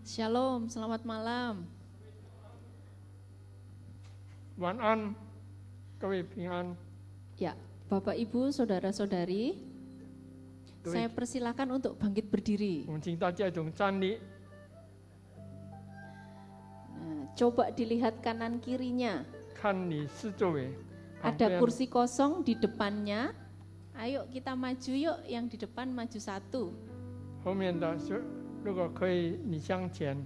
Shalom, selamat malam. 晚安，各位平安。 Ya, Bapak Ibu, Saudara-saudari, saya persilakan untuk bangkit berdiri. 我们请大家一同站立。 Nah, coba dilihat kanan kirinya. 看你四周围， Ada kursi kosong di depannya. Ayo kita maju yuk, yang di depan maju satu. 后面的如果可以，你向前，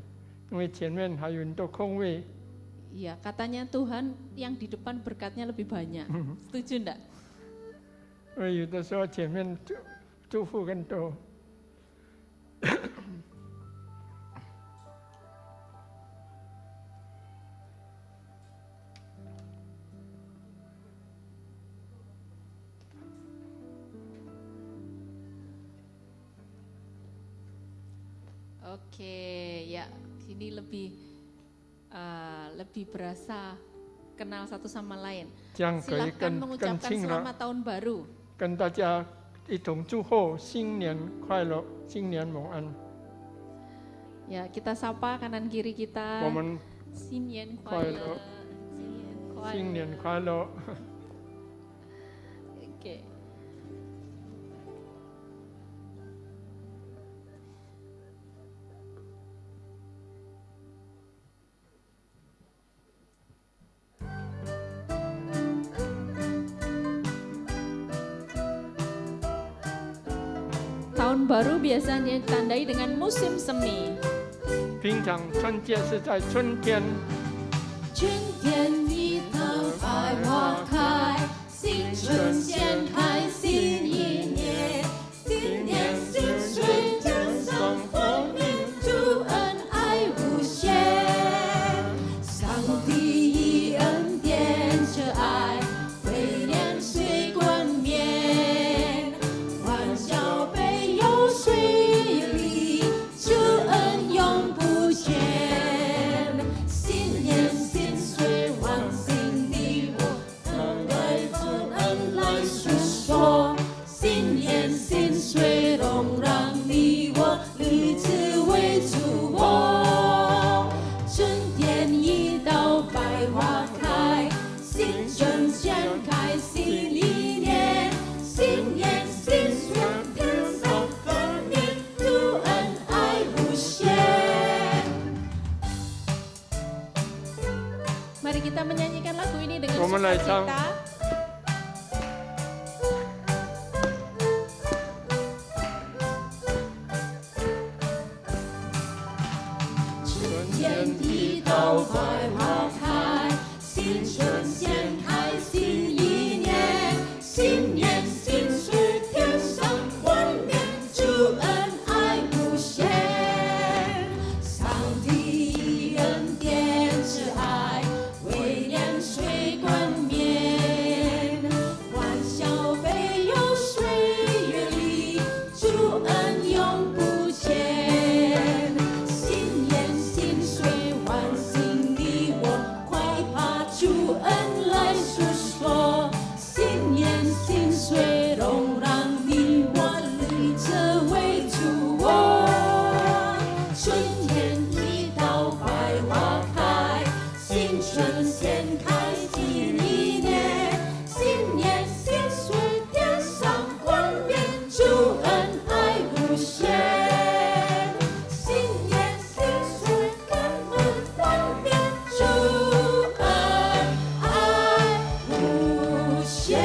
因为前面还有很多空位。 Iya, katanya Tuhan yang di depan berkatnya lebih banyak. Setuju enggak? 因为有的时候前面祝福更多。Oke, ya, sini lebih berasa kenal satu sama lain. 这样可以 Silahkan 更 mengucapkan 近了， selamat tahun baru. 跟大家一同祝贺新年快乐，新年蒙安。 Ya, kita sapa kanan kiri kita. 我们 新年快快乐乐，新年快乐。 Oke. Tahun baru biasanya ditandai dengan musim semi. 平常春节是在春天， 春天一到，百花开，新春先开新一年，新年新岁，天上丰年，祝恩爱无限。上帝以恩典着爱，威廉水冠冕，欢笑悲忧岁月里，祝恩永不减。新年新岁，万幸的我，能对主恩来诉说。新年新岁，荣让你我立志为主我。春天一到，百花开，新春先开新一年，新年新岁，天上丰年，祝恩爱无限。 Mari kita menyanyikan lagu ini dengan 我们来唱 sukacita. 春天一到，百花开，新春先开新一年，新年新岁，天上万年，祝恩爱无限。上帝恩典之爱，威廉水冠冕，欢笑悲忧岁月里，祝恩永不减。新年新岁，万幸的我，快把主恩来诉说。新年新岁，荣让你我立志为主我。春天一到，百花开，新春先开新一年，新年新岁，天上冠冕，祝恩爱无限。新年新岁，感恩冠冕，祝恩爱无限。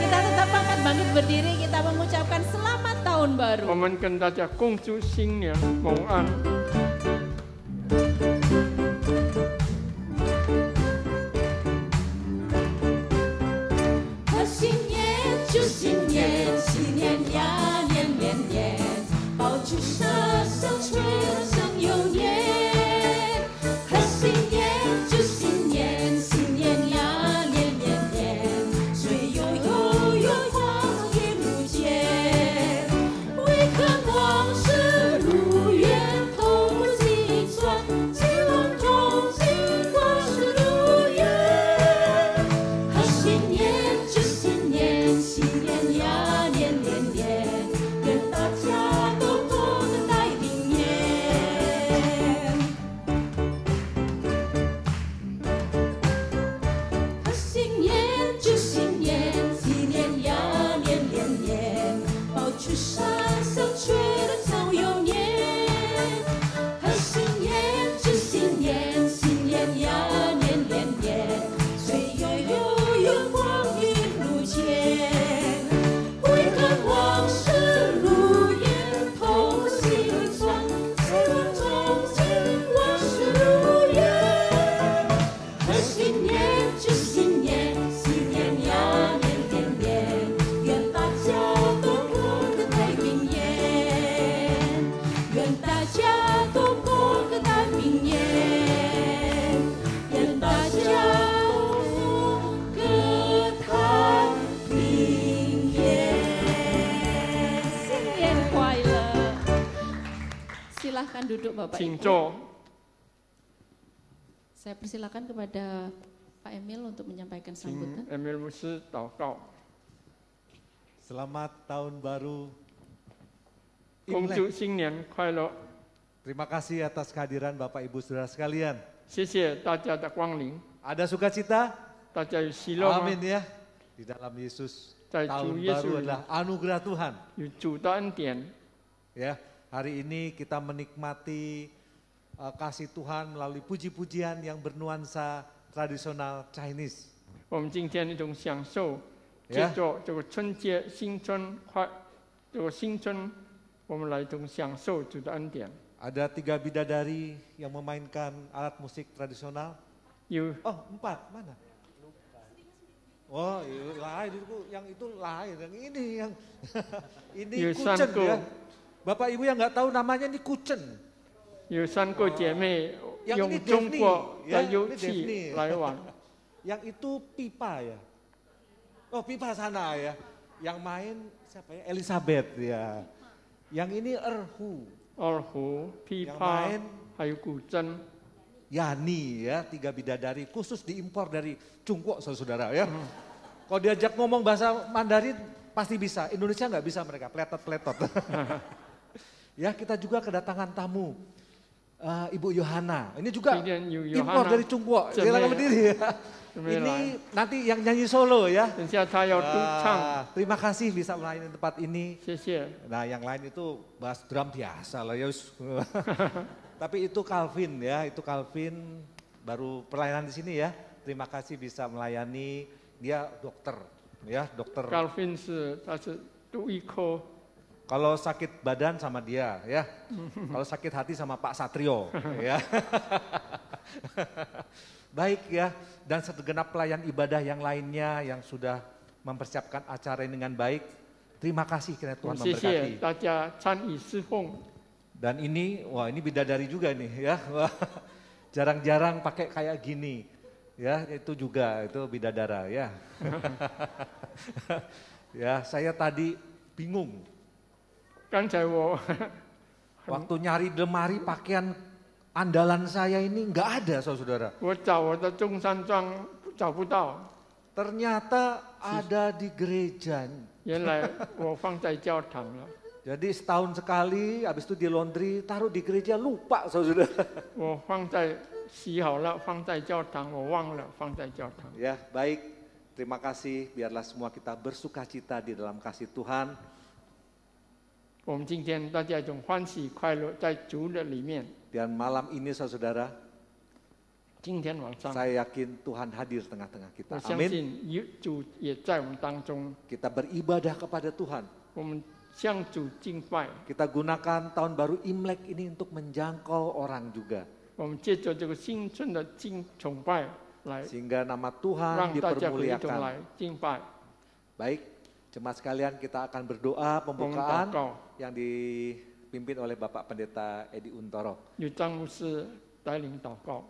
Kita tetap angkat bangkit berdiri, kita mengucapkan selamat tahun baru. 我们跟大家恭祝新年蒙安。 贺新年，祝新年，新年呀年年年，爆竹声声吹得声又年。贺新年，祝新年，新年呀年年年，岁悠悠悠花一路见。为看往事如愿，透过几转，几轮同行，万事如愿。贺新年，祝新年，新年呀年年年，愿大家都过得上学的草有年，和新年知新年，新年呀年年年，岁月悠悠光阴如前，回看往事如烟，痛心酸，希望从今往事如烟，和新年知新年，新年呀年年年，愿大家都过个太平年，愿大家都过个太平年，愿大家都过个太平年。 新年快乐. Silahkan duduk Bapak 请 Ibu. 坐。 Saya persilakan kepada Pak Emil untuk menyampaikan 请 sambutan. Emil 牧师祷告。 Selamat tahun baru 恭 Imlek. 祝新年快乐！ Terima kasih atas kehadiran Bapak Ibu Saudara sekalian. 谢谢大家的光临， Ada sukacita? 大家有喜乐吗 Amin？ya. Di dalam Yesus 在 tahun 主耶稣 baru 里 adalah anugerah Tuhan. 有主的恩典。 Ya, hari ini kita menikmati kasih Tuhan melalui puji-pujian yang bernuansa tradisional Chinese. 我们今天一种享受， Yeah. 借着这个春节新春这个新春，我们来一种享受主的恩典。 Ada 3 bidadari yang memainkan alat musik tradisional. 有 Oh, 4, mana? Oh, lain itu lain, yang ini yang ini Yusan kucen Ko. ya. Bapak Ibu yang nggak tahu namanya ini kucen. 有3个姐妹 Yang 用 ini 中 Daphne, 国 ya, 的乐 ini 器 Daphne. 来玩。 Yang itu pipa ya. Oh, pipa sana ya. Yang main siapa ya? Elizabeth ya. Yang ini erhu, 二胡、琵 Yang 琶 main， 还有古筝。 Yani ya, 3 bidadari khusus diimpor dari Cungkuok saudara-saudara ya. Kalau diajak ngomong bahasa Mandarin pasti bisa, Indonesia nggak bisa mereka, peletot-peletot. Ya, kita juga kedatangan tamu Ibu Yohana. Ini juga 今天有 impor Yohana dari Cungkuok. 姐妹 Silakan berdiri ya. 姊妹 Ini 来， nanti yang nyanyi solo ya. 等下他要独唱， Terima kasih bisa melayani tempat ini. 谢谢。 Nah, yang lain itu bass drum biasa lah ya. Tapi itu Calvin ya, itu Calvin baru pelayanan di sini ya. Terima kasih bisa melayani, dia dokter ya, dokter. Calvin 他是读医科， Kalau sakit badan sama dia ya. Kalau sakit hati sama Pak Satrio ya. Baik ya, dan segenap pelayan ibadah yang lainnya yang sudah mempersiapkan acara ini dengan baik. Terima kasih kiranya Tuhan 谢谢 memberkati. 大家参与侍奉。 Dan ini, wah ini bidadari juga nih ya. Wah, jarang-jarang pakai kayak gini. Ya, itu juga, itu bidadara ya. Ya, saya tadi bingung. 刚才我 Waktu nyari di lemari pakaian andalan saya ini nggak ada saudara. 我找我的中山装找不到， Ternyata ada di gereja. 原来我放在教堂了。 Jadi setahun sekali, habis itu di laundry, taruh di gereja, lupa saudara. 我放在洗好了，放在教堂，我忘了放在教堂。 Ya, baik. Terima kasih. Biarlah semua kita bersukacita di dalam kasih Tuhan. 我们今天大家一种欢喜快乐在主的里面。 Dan malam ini saudara, 今天晚上， saya yakin Tuhan hadir tengah-tengah 我 kita. 相 Amin. 信主也在我们当中。 Kita beribadah kepada Tuhan. 我们向主敬拜， Kita gunakan tahun baru Imlek ini untuk menjangkau orang juga. 我们借着这个新春的崇拜来， Sehingga nama Tuhan 让大家可以一同 dipermuliakan. 来敬拜。 Baik, jemaat sekalian kita akan berdoa 我们祷 pembukaan 告， yang dipimpin oleh Bapak Pendeta Edi Untoro. 由张牧师带领祷告。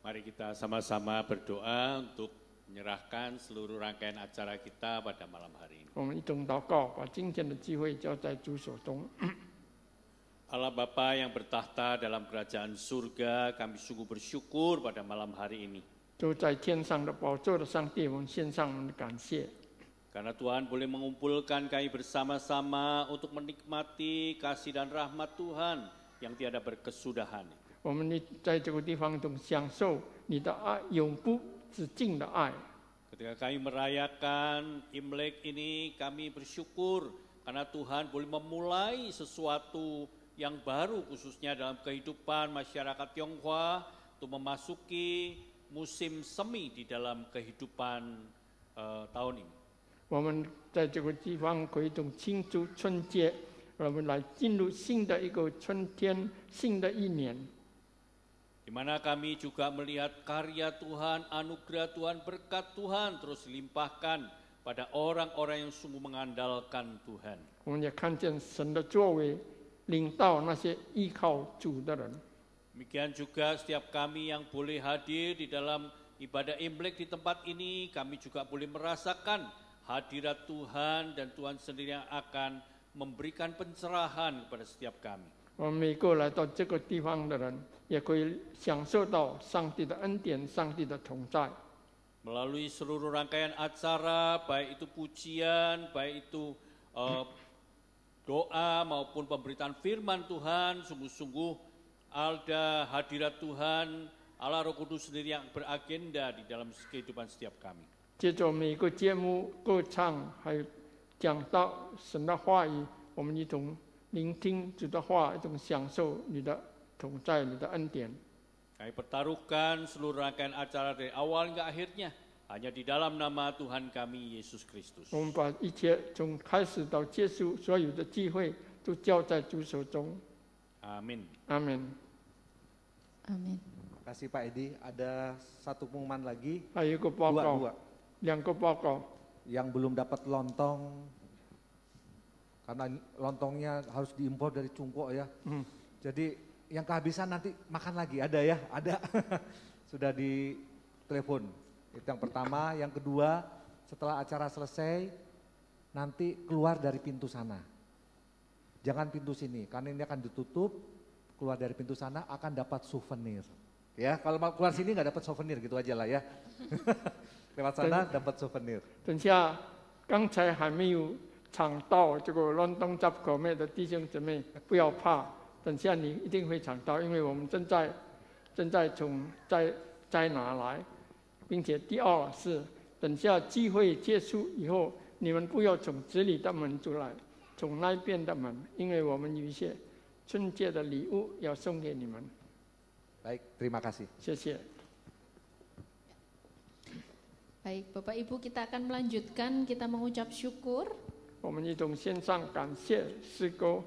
Mari kita sama-sama berdoa untuk menyerahkan seluruh rangkaian acara kita pada malam hari ini. 我们一同祷告，把今天的机会交在主手中。 Allah Bapa yang bertahta dalam kerajaan surga, kami sungguh bersyukur pada malam hari ini. 就在天上的宝座的上帝，我们献上我们的感谢， Karena Tuhan boleh mengumpulkan kami bersama-sama untuk menikmati kasih dan rahmat Tuhan yang tiada berkesudahan. 我们在这个地方中享受你的爱永不止境的爱。 Ketika kami merayakan Imlek ini, kami bersyukur karena Tuhan boleh memulai sesuatu yang baru khususnya dalam kehidupan masyarakat Tionghoa untuk memasuki musim semi di dalam kehidupan tahun ini. 我们在这个地方可以庆祝春节，我们来进入新的一个春天，新的一年。 Di mana kami juga melihat karya Tuhan, anugerah Tuhan, berkat Tuhan terus dilimpahkan pada orang-orang yang sungguh mengandalkan Tuhan. 我们也看见神的作为，领导那些依靠主的人。 Demikian juga setiap kami yang boleh hadir di dalam ibadah Imlek di tempat ini, kami juga boleh merasakan hadirat Tuhan dan Tuhan sendiri yang akan memberikan pencerahan kepada setiap kami. 我们每个来到这个地方的人，也可以享受到上帝的恩典、上帝的同在。 Melalui seluruh rangkaian acara, baik itu pujian, baik itu doa maupun pemberitaan firman Tuhan, sungguh-sungguh ada hadirat Tuhan, Allah Roh Kudus sendiri yang beragenda di dalam kehidupan setiap kami. 接着每个节目歌唱，还有讲到神的话语，我们一同聆听主的话，一同享受你的同在、你的恩典。 Kami pertaruhkan seluruh rangkaian acara dari awal hingga akhirnya hanya di dalam nama Tuhan kami Yesus Kristus. 我们把一切从开始到结束所有的机会都交在主手中。 Amin. Amin. Amin. Terima kasih Pak Edi. Ada satu pengumuman lagi. 还有一个报告， Dua. 两个报告。 Yang belum dapat lontong, karena lontongnya harus diimpor dari Cungko ya. Jadi yang kehabisan nanti makan lagi, ada ya? Ada. Sudah di telepon. Itu yang pertama. Yang kedua, setelah acara selesai, nanti keluar dari pintu sana. Jangan pintu sini, karena ini akan ditutup. Keluar dari pintu sana akan dapat souvenir. Ya, kalau mau keluar sini nggak dapat souvenir, gitu aja lah ya. Lewat sana dapat souvenir. 等下，刚才还没有尝到这个乱东杂口面的弟兄姊妹，不要怕，等下你一定会尝到，因为我们正在从摘拿来，并且第二是等下聚会结束以后，你们不要从这里的门出来，从那边的门，因为我们有一些春节的礼物要送给你们。 Baik, terima kasih. 谢谢。 Baik, Bapak Ibu, kita akan melanjutkan, kita mengucap syukur. 我们一同献上感谢诗歌。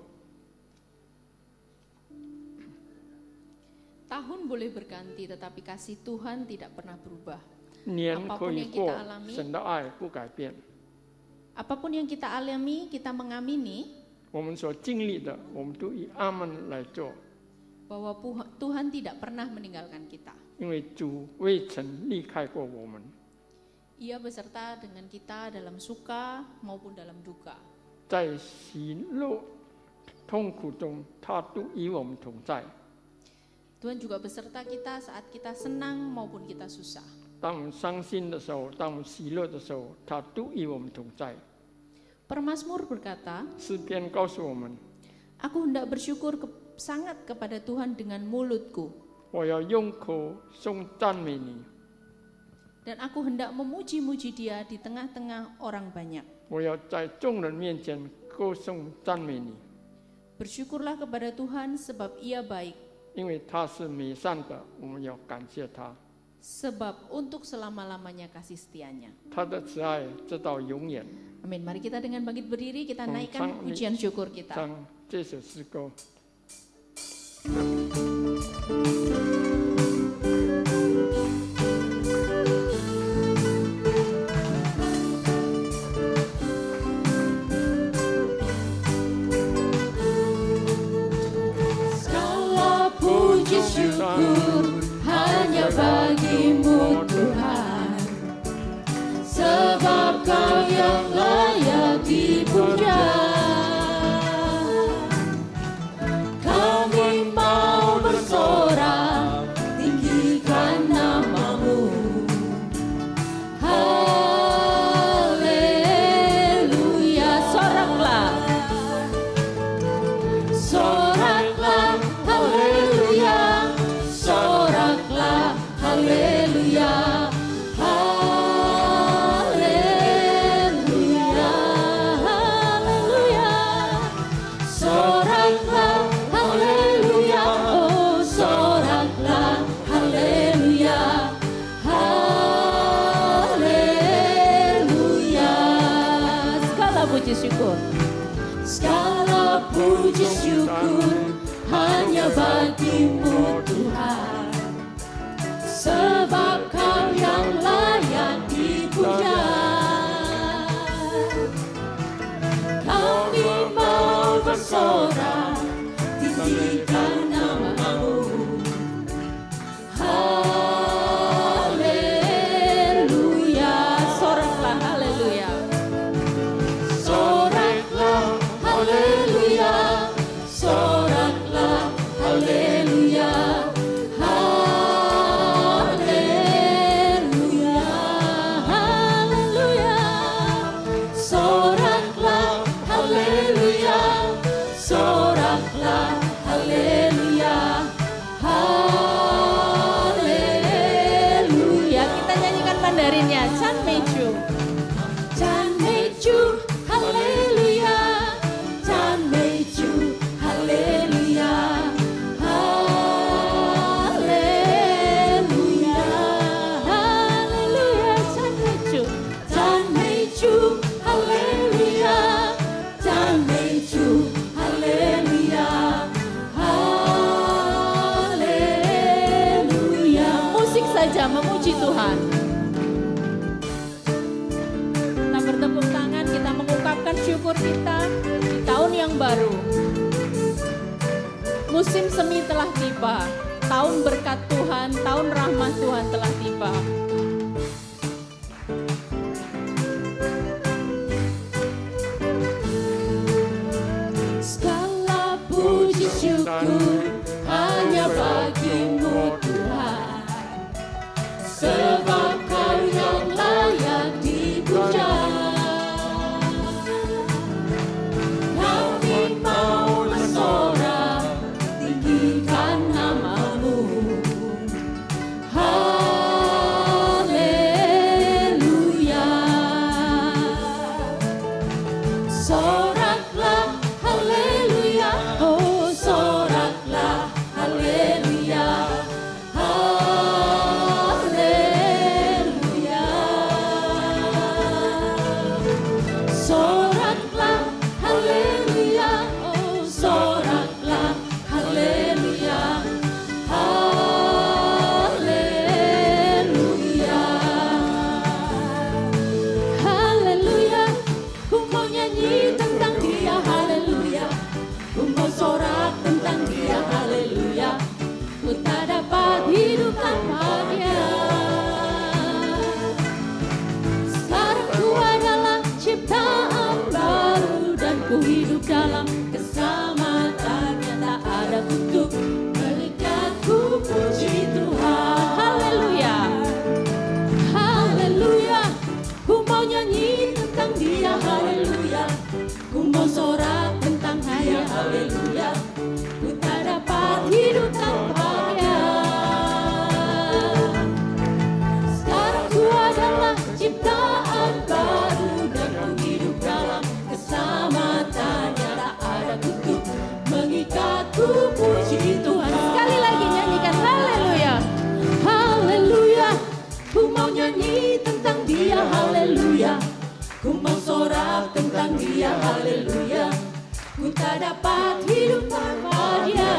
Tahun boleh berganti, tetapi kasih Tuhan tidak pernah berubah. 年可以过 alami ，神的爱不改变。 Apapun yang kita alami, kita mengamini 我们所经历的，我们都以阿门来做， bahwa Tuhan tidak pernah meninggalkan kita. 因为主未曾离开过我们。 Ia beserta dengan kita dalam suka maupun dalam duka. 在喜乐、痛苦中，他都与我们同在。 Tuhan juga beserta kita saat kita senang maupun kita susah. 当我们伤心的时候，当我们喜乐的时候，他都与我们同在。 Permazmur berkata, 诗篇告诉我们， Aku hendak bersyukur sangat kepada Tuhan dengan mulutku, 我要用口颂赞美你， dan aku hendak memuji-muji Dia di tengah-tengah orang banyak. 我要在众人面前歌颂赞美你， Bersyukurlah kepada Tuhan sebab Ia baik, 因为他是美善的，我们要感谢他。 sebab untuk selama-lamanya kasih setianya. 他的慈爱直到永远。 Amin. Mari kita dengan bangkit berdiri, kita naikkan pujian syukur kita. 唱这首诗歌。 Segala puji syukur hanya bagimu Tuhan, sebab Kau yang layak dipuja. Kami mau bersorak puji syukur. Segala puji syukur hanya bagimu Tuhan, sebab Kau yang layak dipuja. Kami mau bersorak tinggikan nama-Mu. Haleluya, Soraklah haleluya. soraklah haleluya, soraklah haleluya, haleluya, haleluya, soraklah haleluya, soraklah haleluya, haleluya. Kita nyanyikan Mandarinnya. Chan Meiju. Chan Meiju, haleluya, Chan Meiju, haleluya, haleluya, haleluya, Chan Meiju, Chan Meiju, haleluya, Chan Meiju, haleluya, haleluya. Musik saja memuji Tuhan. Kita bertepuk tangan, kita mengungkapkan syukur kita di tahun yang baru. Musim semi telah tiba, tahun berkat Tuhan, tahun rahmat Tuhan telah tiba. Segala puji syukur hanya bagimu Tuhan, sebab Kau yang layak dipuja. Kami mau bersorak tinggikan nama-Mu. Haleluya, soraklah haleluya, oh soraklah haleluya, haleluya, soraklah haleluya, oh soraklah haleluya, haleluya, haleluya. Ku mau nyanyi tentang Dia, haleluya. Ku mau sorak tentang Dia, haleluya. Ku tak dapat hidup tanpa Dia. Sekarang ku adalah ciptaan baru, dan ku hidup dalam keselamatannya. Tak ada kutuk melekat, ku puji Tuhan, haleluya. Haleluya, ku mau nyanyi tentang Dia, haleluya. Ku mau sorak tentang Dia, haleluya. Ku tak dapat hidup tanpa Dia. Sekarang ku adalah ciptaan baru, dan ku hidup dalam keselamatannya. Tak ada kutuk mengikat, ku puji Tuhan. Sekali lagi nyanyikan haleluya. Haleluya, ku mau nyanyi tentang Dia, haleluya. Ku mau sorak tentang Dia, haleluya. Ku tak dapat hidup tanpa Dia.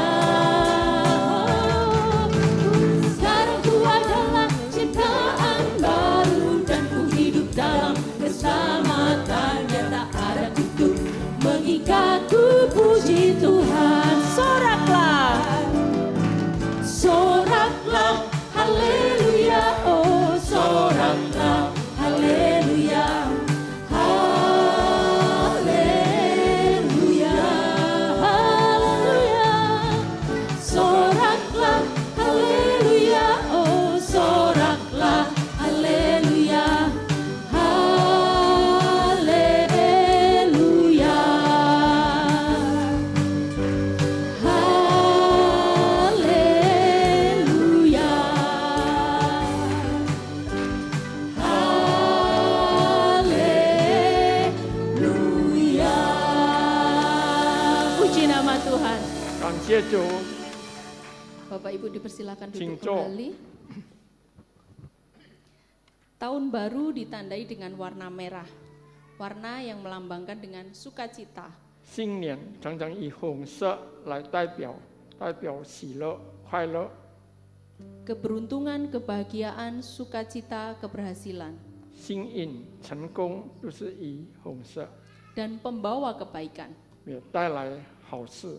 Sekarang ku adalah ciptaan baru, dan ku hidup dalam keselamatannya. Tak ada kutuk mengikat, ku puji Tuhan. Soraklah. Soraklah haleluya, oh soraklah haleluya, haleluya, haleluya. Soraklah haleluya, oh soraklah haleluya, haleluya, haleluya, haleluya. Puji nama Tuhan. 感谢主， Bapak Ibu dipersilakan duduk Cincok. kembali. Tahun baru ditandai dengan warna merah. warna yang melambangkan dengan sukacita. 新年常常以红色来代表喜乐、快乐。 Keberuntungan, kebahagiaan, sukacita, keberhasilan. 新印成功都是以红色， Dan pembawa kebaikan. 也带来好事。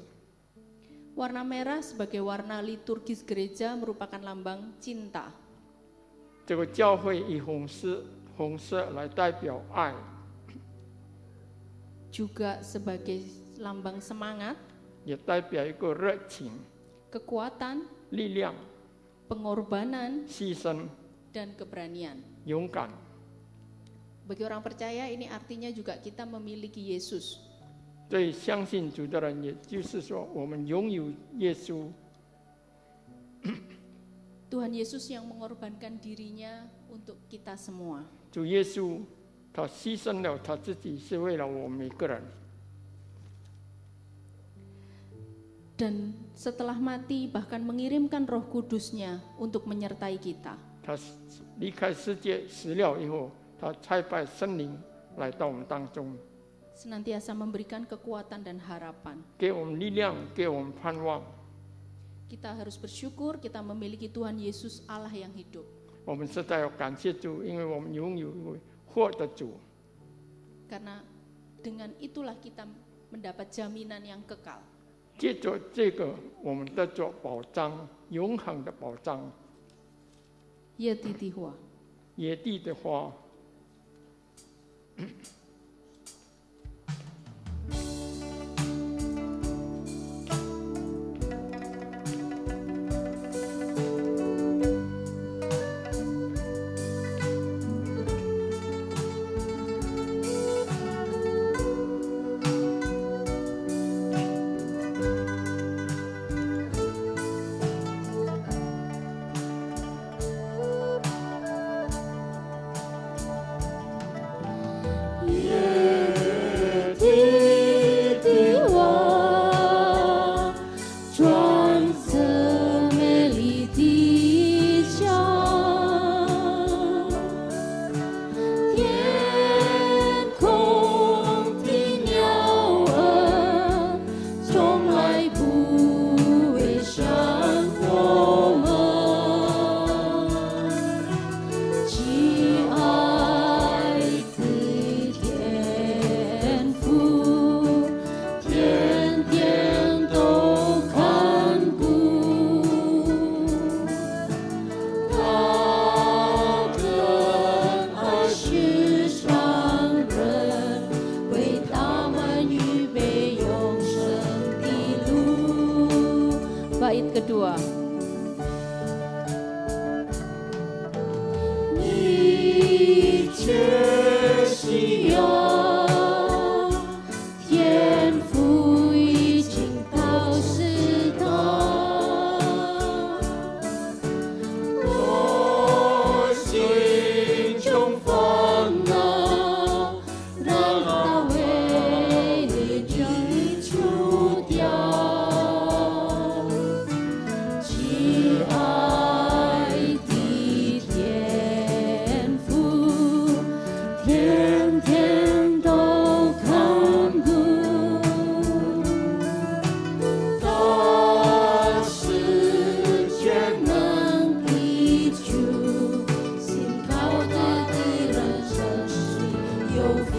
Warna merah sebagai warna liturgis gereja merupakan lambang cinta. 这个教会以红色来代表爱， Juga sebagai lambang semangat, 也代表一个热情、 kekuatan, 力量、 pengorbanan, 牺牲、 dan keberanian. 勇敢。 Bagi orang percaya ini artinya juga kita memiliki Yesus. 对相信主的人，也就是说，我们拥有耶稣。 Tuhan Yesus yang mengorbankan dirinya untuk kita semua. 主耶稣，他牺牲了他自己，是为了我们每个人。 Dan setelah mati bahkan mengirimkan Roh Kudus-Nya untuk menyertai kita. 他离开世界死了以后，他差派圣灵来到我们当中， Senantiasa memberikan kekuatan dan harapan. 给我们力量，给我们盼望。 Kita harus bersyukur kita memiliki Tuhan Yesus Allah yang hidup. 我们实在要感谢主，因为我们拥有一位活的主。 Karena dengan itulah kita mendapat jaminan yang kekal. 借着这个，我们得着保障，永恒的保障。 Ya titihwa. 野地的花。Bait kedua. 一切需要，天父已经告示他，我心中烦恼，让他为你去除掉。亲爱的天父，天天都看顾，他是全能的主，信靠他的人生是有福。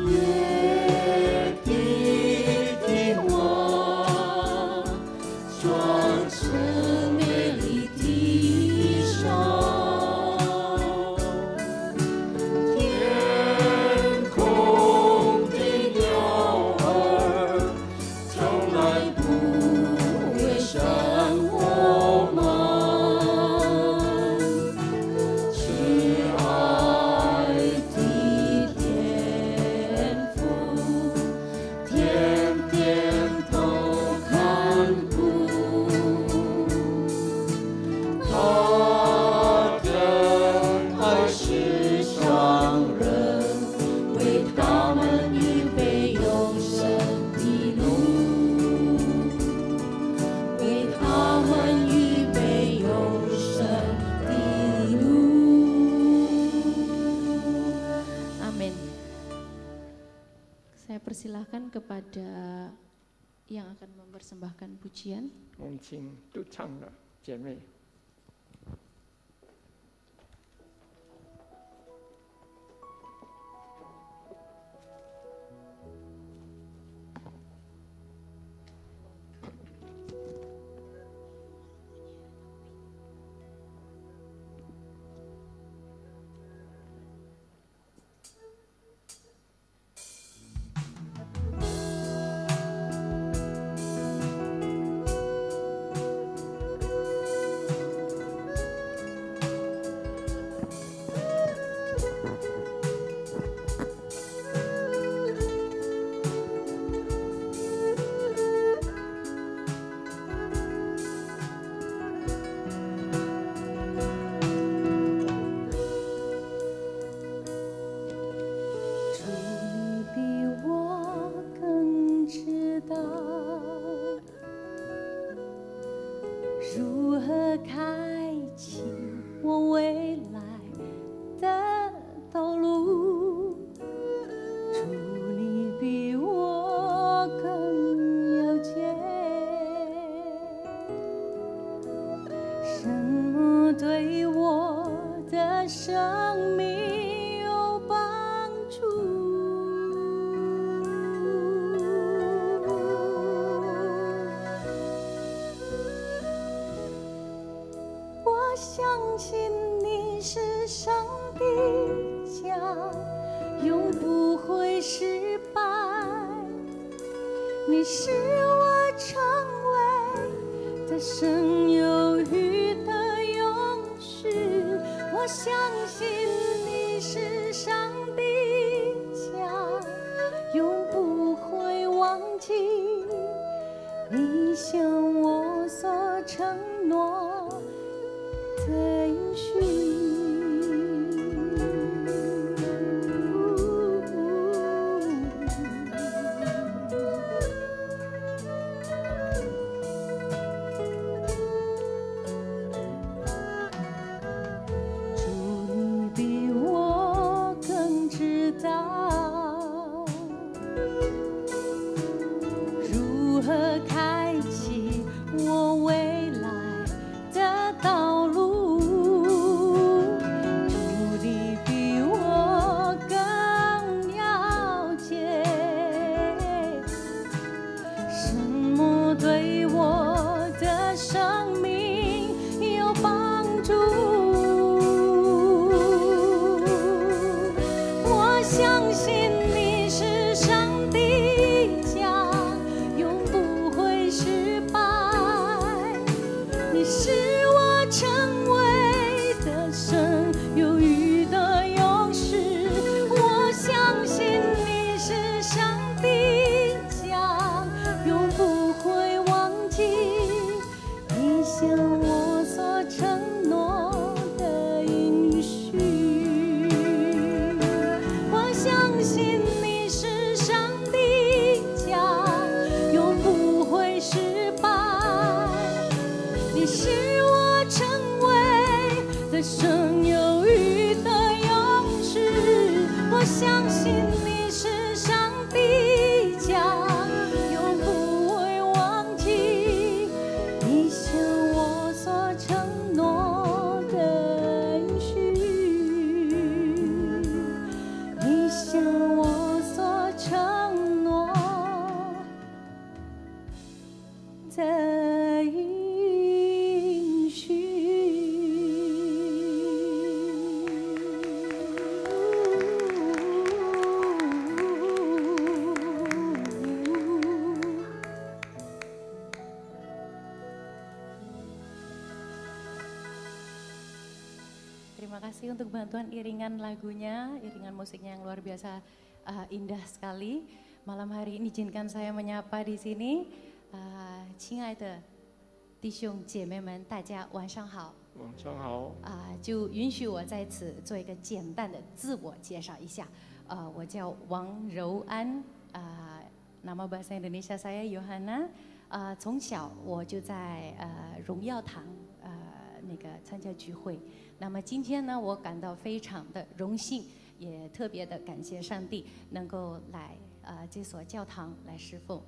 野地的花，装成美丽的衣裳，天空的鸟儿从来不会伤我们，亲爱的天 Saya persilahkan kepada yang akan mempersembahkan pujian. 我们请独唱的姐妹。Terima kasih untuk bantuan iringan lagunya, iringan musiknya yang luar biasa indah sekali. Malam hari ini izinkan saya menyapa di sini, 亲爱的弟兄姐妹们，大家晚上好。晚上好。就允许我在此做一个简单的自我介绍一下。我叫王柔安，nama bahasa Indonesia saya Yohana。从小我就在荣耀堂那个参加聚会。那么今天呢，我感到非常的荣幸，也特别的感谢上帝能够来这所教堂来侍奉。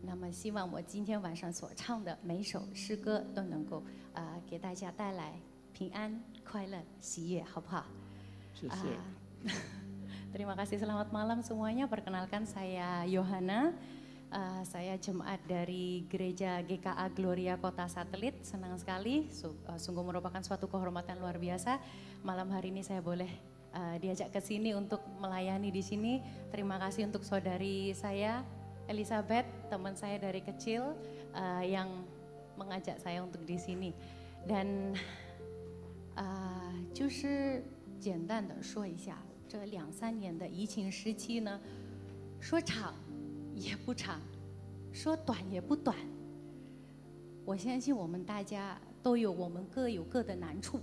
那么希望我今天晚上所唱的每一首诗歌都能够给大家带来平安、快乐、喜悦，好不好？谢谢。Terima kasih, selamat malam semuanya. Perkenalkan saya Yohana, saya jemaat dari Gereja GKA Gloria Kota Satelit. Senang sekali, sungguh merupakan suatu kehormatan luar biasa. Malam hari ini saya boleh diajak ke sini untuk melayani di sini. Terima kasih untuk saudari saya Elizabeth, teman saya dari kecil yang mengajak saya untuk di sini. Dan 就是简单的说一下。 这2-3年的疫情时期呢，说长也不长，说短也不短。我相信我们大家都有我们各有各的难处，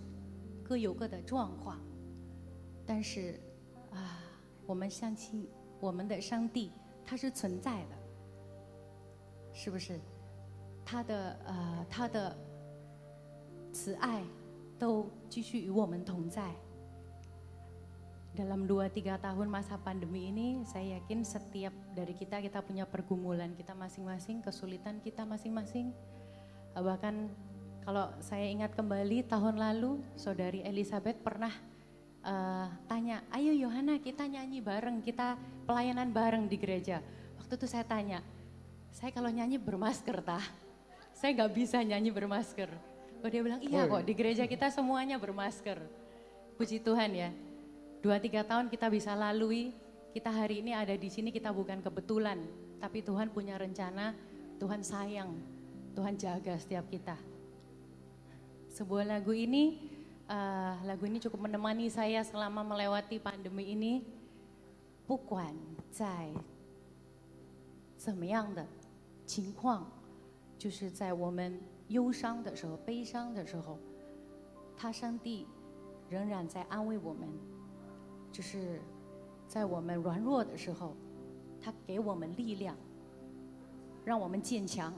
各有各的状况。但是我们相信我们的上帝他是存在的，是不是？他的慈爱都继续与我们同在。 Dalam 2-3 tahun masa pandemi ini, saya yakin setiap dari kita punya pergumulan kita masing-masing, kesulitan kita masing-masing. Bahkan kalau saya ingat kembali tahun lalu, saudari Elizabeth pernah tanya, ayo Yohana kita nyanyi bareng, kita pelayanan bareng di gereja. Waktu itu saya tanya, saya kalau nyanyi bermasker tah? Saya nggak bisa nyanyi bermasker. Oh, dia bilang, iya kok di gereja kita semuanya bermasker. Puji Tuhan ya. 2-3 tahun kita bisa lalui, kita hari ini ada di sini kita bukan kebetulan, tapi Tuhan punya rencana, Tuhan sayang, Tuhan jaga setiap kita. Sebuah lagu ini cukup menemani saya selama melewati pandemi ini. 不管在怎么样的情况，就是在我们忧伤的时候、悲伤的时候，上帝仍然在安慰我们。 就是在我们软弱的时候，他给我们力量，让我们坚强。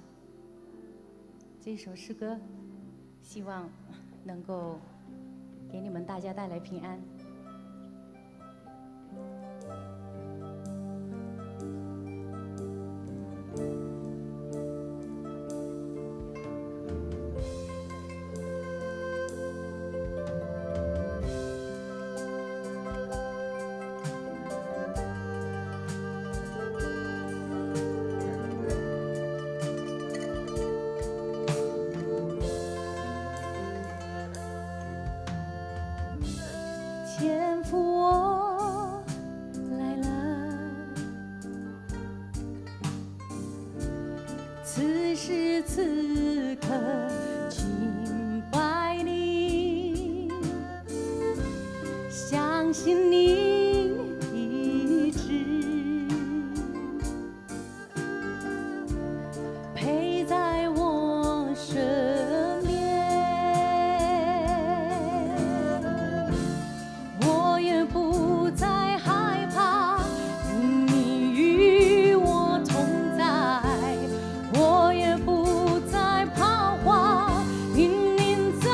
这首诗歌，希望能够给你们大家带来平安。 天父，我来了。此时此刻，敬拜你，相信你一直陪在我身边。 不再害怕，因你与我同在；我也不再彷徨，因你在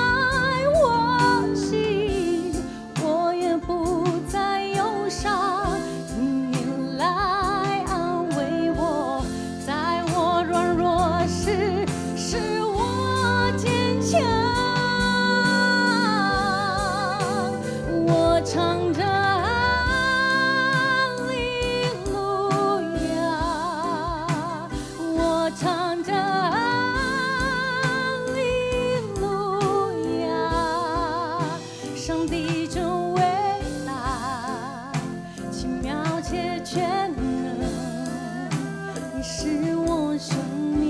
我心；我也不再忧伤，因你来安慰我。在我软弱时，使我坚强。我唱着。 唱着哈利路亚，上帝真伟大，奇妙且全能，你是我生命。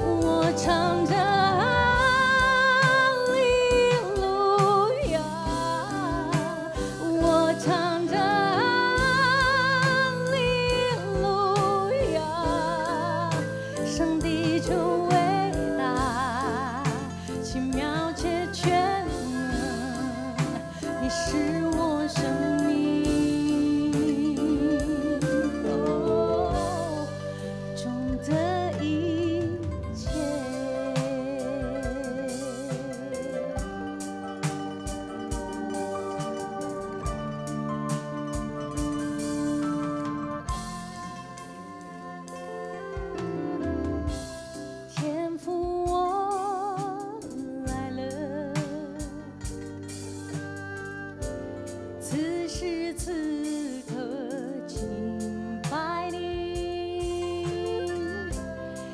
我唱着哈利路亚，我唱着。 上帝真伟大，奇妙且全能，你是我生命。哦，中的一切。是此刻敬拜你，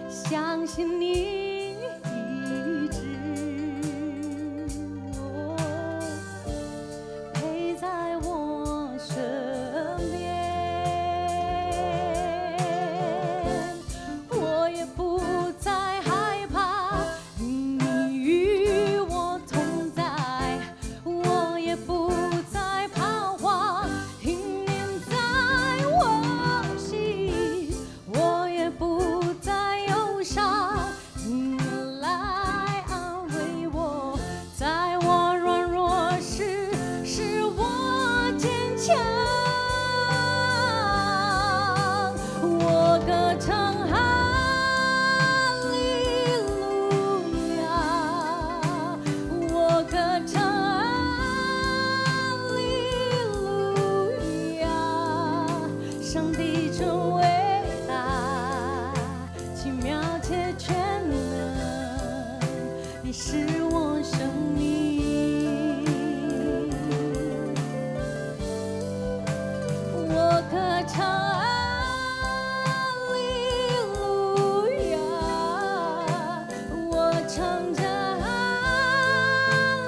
相信你一直陪在我身边，我也不再害怕，因你与我同在，我也不再彷徨，因念在我心，我也不再忧伤，因来安慰我，在我软弱时，使我坚强。我歌唱哈利路亚，我歌唱哈利路亚，上帝真伟大，奇妙且全能，你是我生命。我歌唱哈利路亚，我唱着哈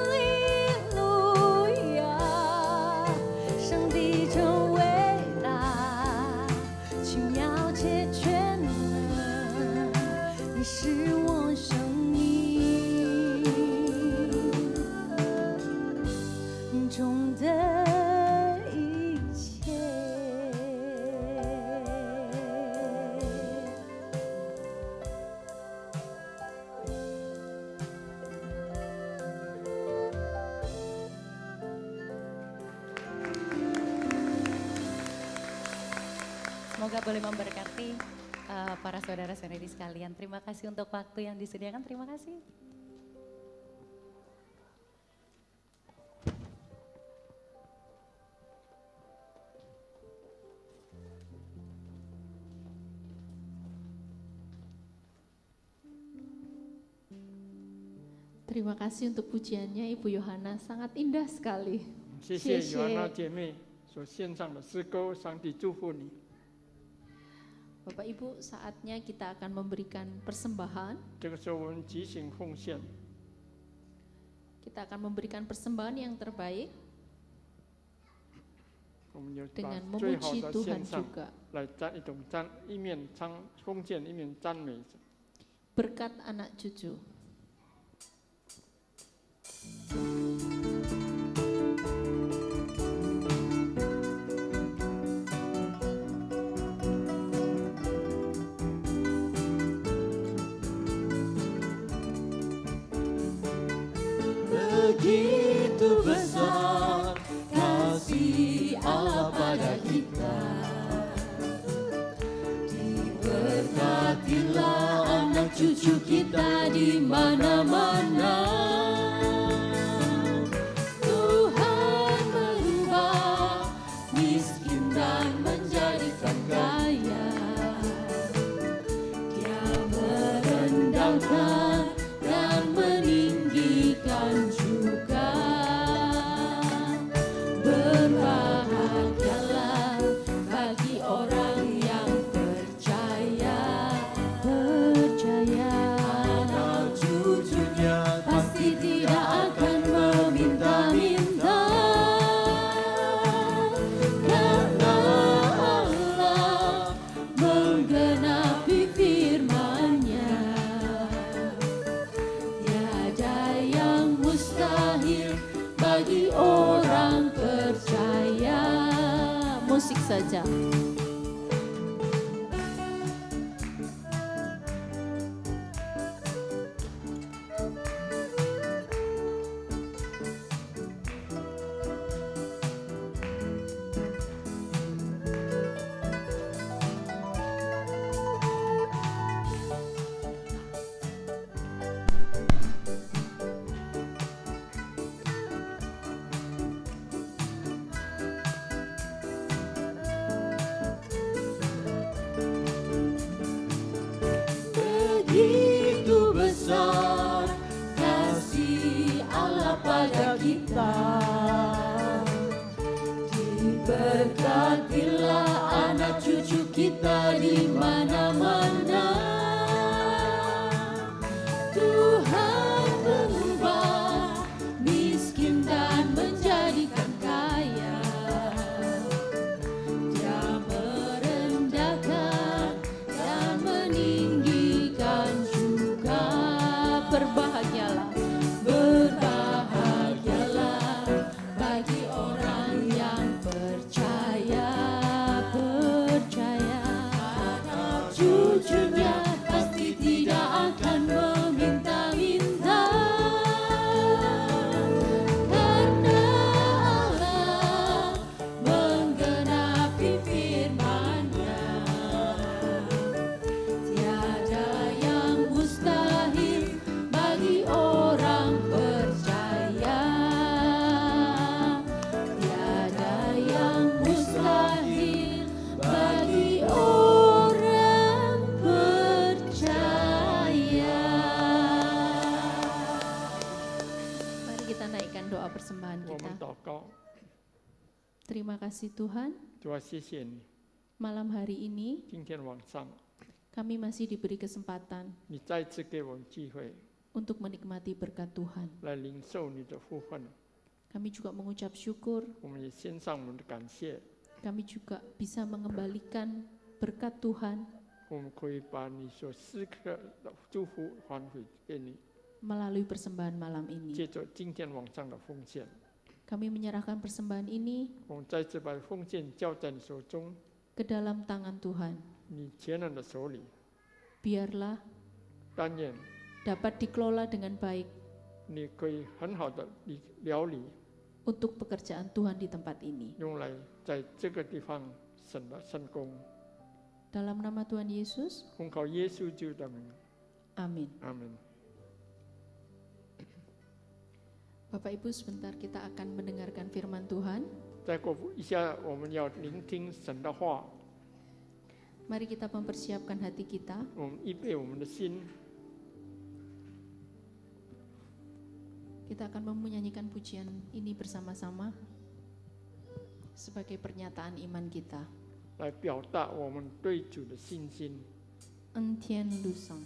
利路亚，上帝真伟大，奇妙且全能，你是我生命中的一切。Semoga boleh memberkati para saudara-saudari sekalian. Terima kasih untuk waktu yang disediakan. Terima kasih. Terima kasih untuk pujiannya Ibu Yohana, sangat indah sekali. 谢谢尤安娜姐妹所献上的诗歌，上帝祝福你。 Bapak Ibu, saatnya kita akan memberikan persembahan. 这个时候我们举行奉献， Kita akan memberikan persembahan yang terbaik 我们就把 dengan 最好 memuji 的 Tuhan 献上 juga. 来赞一种赞，一面唱奉献，一面赞美。 Berkat anak cucu. Begitu besar kasih Allah pada kita, diberkatilah anak cucu kita di mana-mana. Tuhan merubah miskin dan menjadikan kaya, Dia merendahkan dan meninggikan juga. Berbahagialah bagi orang yang percaya, anak cucunya pasti tidak akan meminta-minta, karena Allah menggenapi firman-Nya. Tiada yang mustahil bagi orang percaya. Musik saja. Berkatilah anak cucu kita di mana-mana. Tuhan mengubah miskin dan menjadikan kaya. Dia merendahkan dan meninggikan juga. Berbahagialah, berbahagialah bagi orang yang percaya, percaya. Cucunya pasti tidak akan meminta-minta, karena Allah menggenapi firman-Nya. Tiada yang mustahil bagi orang percaya. Tiada yang mustahil bagi orang percaya. Mari kita naikkan doa persembahan 我 kita. 们祷告， Terima kasih Tuhan, 主啊，谢谢你， malam hari ini 今天晚上 kami masih diberi kesempatan 你再次给我们机会 untuk menikmati berkat Tuhan. 来领受你的福分， Kami juga mengucap syukur, 我们也献上我们的感谢， kami juga bisa mengembalikan berkat Tuhan 我们可以把你所时刻的祝福还回给你， melalui persembahan malam ini. 借着今天晚上的奉献， Kami menyerahkan persembahan ini 我们再次把奉献交在你手中， ke dalam tangan Tuhan. 你全能的手里， Biarlah 但愿 dapat dikelola dengan baik 你可以很好的料理， untuk pekerjaan Tuhan di tempat ini. 用来在这个地方神的圣工， Dalam nama Tuhan Yesus, 奉靠耶稣基督的名， amin. 阿门。 Bapak Ibu, sebentar kita akan mendengarkan firman Tuhan. 再过一下，我们要聆听神的话， Mari kita mempersiapkan hati kita. 我们预备我们的心， Kita akan menyanyikan pujian ini bersama-sama sebagai pernyataan iman kita. 来表达我们对主的信心。 Entian Lusang.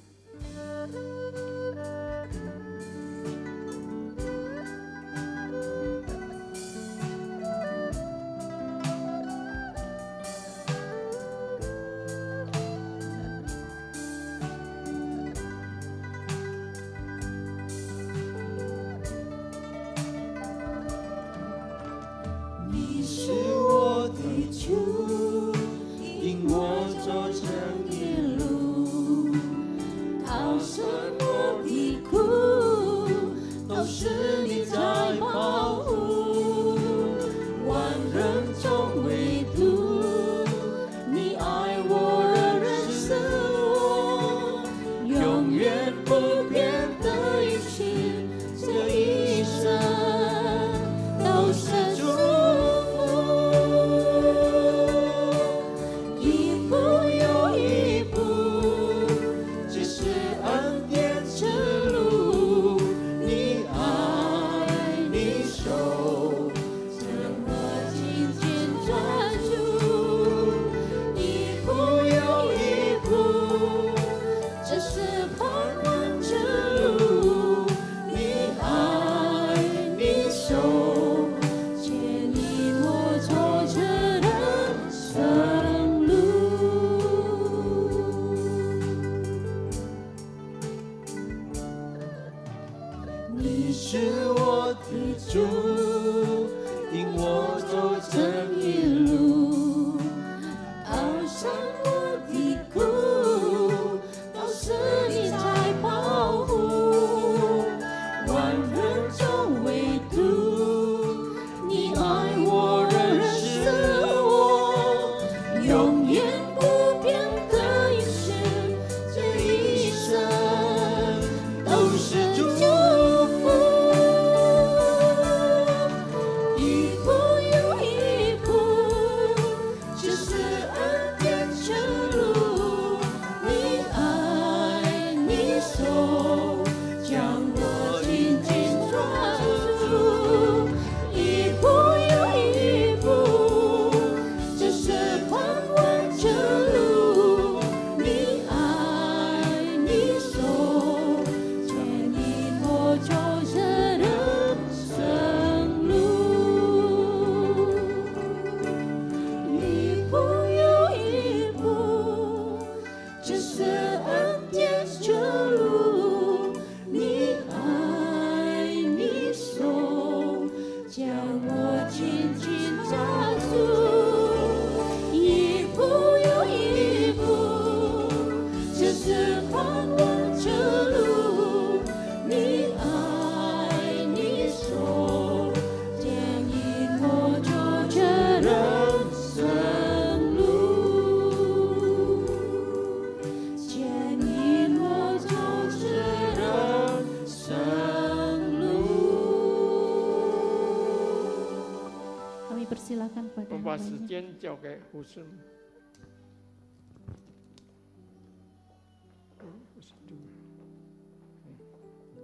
Kami persilakan 我 pada 们把 hamba 时 ini. 间交给胡师母。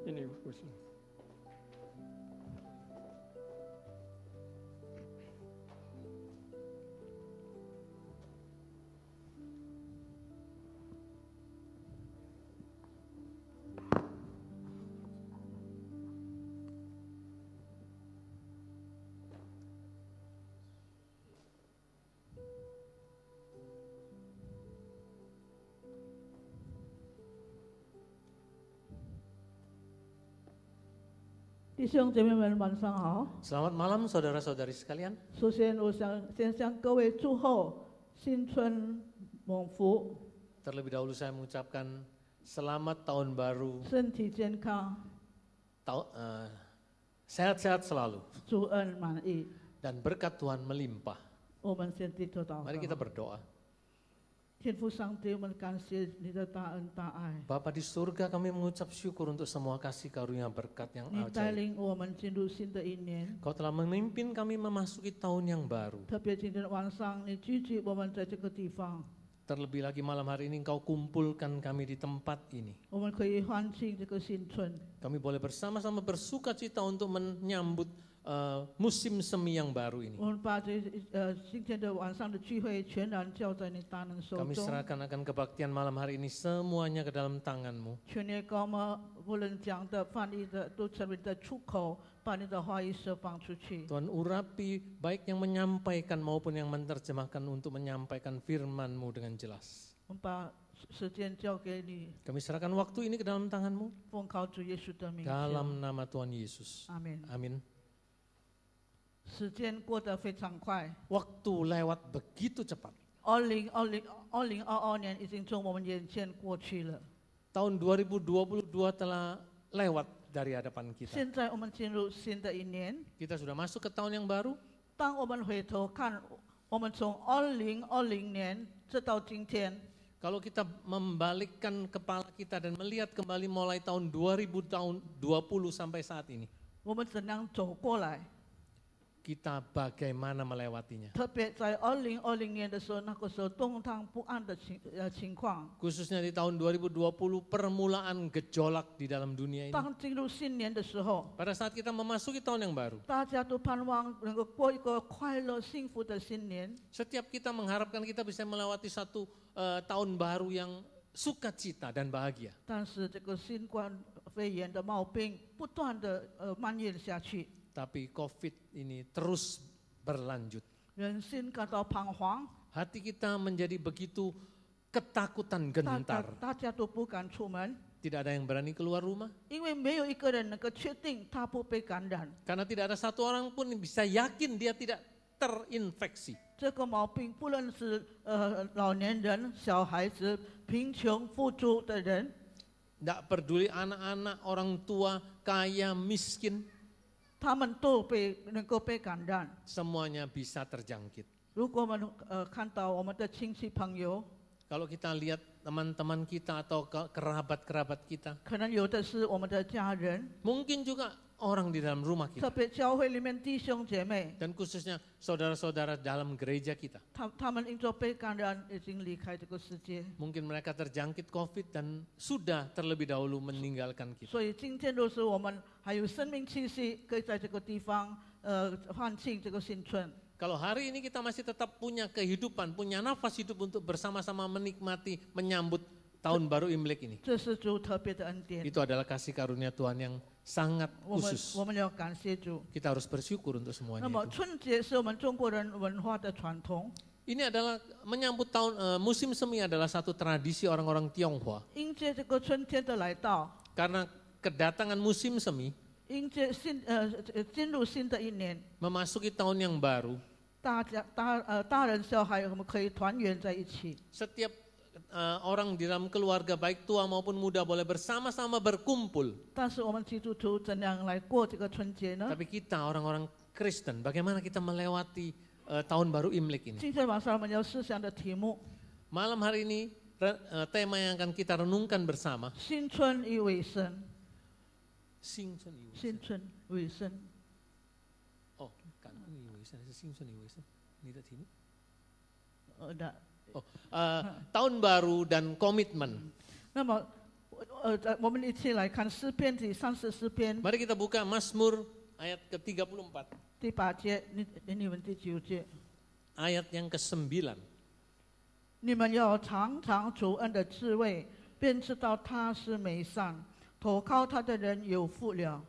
ini 胡师母。 弟兄姐妹们，晚上好。 Selamat malam saudara-saudari sekalian. 首先，我想先向各位祝贺新春蒙福， Terlebih dahulu saya mengucapkan selamat tahun baru, 身体健康， sehat-sehat selalu 主恩满意。 dan berkat Tuhan melimpah. 我们先低头祷 Mari kita 告。 berdoa. 天父上帝，我们感谢你的大恩大爱， Bapa di surga, kami mengucap syukur untuk semua kasih karunia berkat yang 你带 ajaib. 领我们进入新的一年。 Kau telah memimpin kami memasuki tahun yang baru. 特别今天晚上，你聚集我们在这个地方， Terlebih lagi malam hari ini Engkau kumpulkan kami di tempat ini. 我们可以欢庆这个新春。 Kami boleh bersama-sama bersuka cita untuk menyambut musim semi yang baru ini. 我们把今天的晚上的聚会全然交在你大能手 Kami 中。 serahkan akan kebaktian malam hari ini semuanya ke dalam tangan-Mu. 全年高吗？无论讲的、翻译的，都成为你的出口，把你的话语释放出去。 Tuhan urapi baik yang menyampaikan maupun yang menerjemahkan untuk menyampaikan firman-Mu dengan jelas. 我们把时间交给你， Kami serahkan waktu ini ke dalam tangan-Mu 奉靠主耶稣的名求。 dalam nama Tuhan Yesus. 阿门。 Amin. 时间过得非常快， Waktu lewat begitu cepat. 2022年已经从我们眼前过去了。 Tahun 2022 telah lewat dari hadapan kita. 现在我们进入新的一年， Kita sudah masuk ke tahun yang baru. 当我们回头看，我们从2020年直到今天， Kalau kita membalikkan kepala kita dan melihat kembali mulai tahun 2020 sampai saat ini, 我们怎样走过来？ kita bagaimana melewatinya. 特别在2020年的时候，那个时候动荡不安的情况。 Khususnya di tahun 2020 permulaan gejolak di dalam dunia ini. 当进入新年的时候， Pada saat kita memasuki tahun yang baru, 大家都盼望能够过一个快乐幸福的新年。 setiap kita mengharapkan kita bisa melewati satu tahun baru yang sukacita dan bahagia. 但是这个新冠肺炎的毛病不断的蔓延下去， Tapi COVID ini terus berlanjut. 人心感到彷徨， Hati kita menjadi begitu ketakutan 大家 gentar. 都不敢出门， Tidak ada yang berani keluar rumah. 因为没有一个人能够确定他不被感染。 Karena tidak ada satu orang pun yang bisa yakin dia tidak terinfeksi. 这个毛病不论是老年人、小孩子、贫穷富足的人， Tidak peduli anak-anak, orang tua, kaya, miskin, 他们都能够被感染。 semuanya bisa terjangkit. 如果我们看到我们的亲戚朋友， Kalau kita lihat teman-teman kita atau kerabat-kerabat kita, 可能有的是我们的家人， mungkin juga orang di dalam rumah 特 kita, 别教会里面弟兄姐妹， dan khususnya saudara-saudara dalam gereja kita. 他们因着被感染已经离开这个世界。 Mungkin mereka terjangkit COVID dan sudah terlebih dahulu meninggalkan kita. 所以今天若是我们还有生命气息，可以在这个地方欢庆这个新春。 Kalau hari ini kita masih tetap punya kehidupan, punya nafas hidup untuk bersama-sama menikmati, menyambut tahun baru Imlek ini. 这是主特别的恩典， Itu adalah kasih karunia Tuhan yang sangat 我 khusus. 们要感谢主。 Kita harus bersyukur untuk 那 semuanya 么 itu. 春节是我们中国人文化的传统， Ini adalah menyambut musim semi adalah satu tradisi orang-orang Tionghoa. 迎接这个春天的来到， Karena kedatangan musim semi 迎接进入新的一年， memasuki tahun yang baru, 大人小孩我们可以团圆在一起。 setiap orang di dalam keluarga baik tua maupun muda boleh bersama-sama berkumpul. 但是我们基督徒怎样来过这个春节呢？ Tapi kita orang-orang Kristen, bagaimana kita melewati tahun baru Imlek ini? 今天晚上我们要思想的题目： Malam hari ini tema yang akan kita renungkan bersama. 新春与尾声， Sing Sun Iwi. 新春尾声。 Oh, bukan. tahun baru dan komitmen. 那么，我们一起来看诗篇第30诗篇 Mari kita buka Mazmur ayat ke-34, 第8节，你们第9节， ayat yang ke-9. 你们要尝尝主恩的滋味，便知道他是美善，投靠他的人有福了。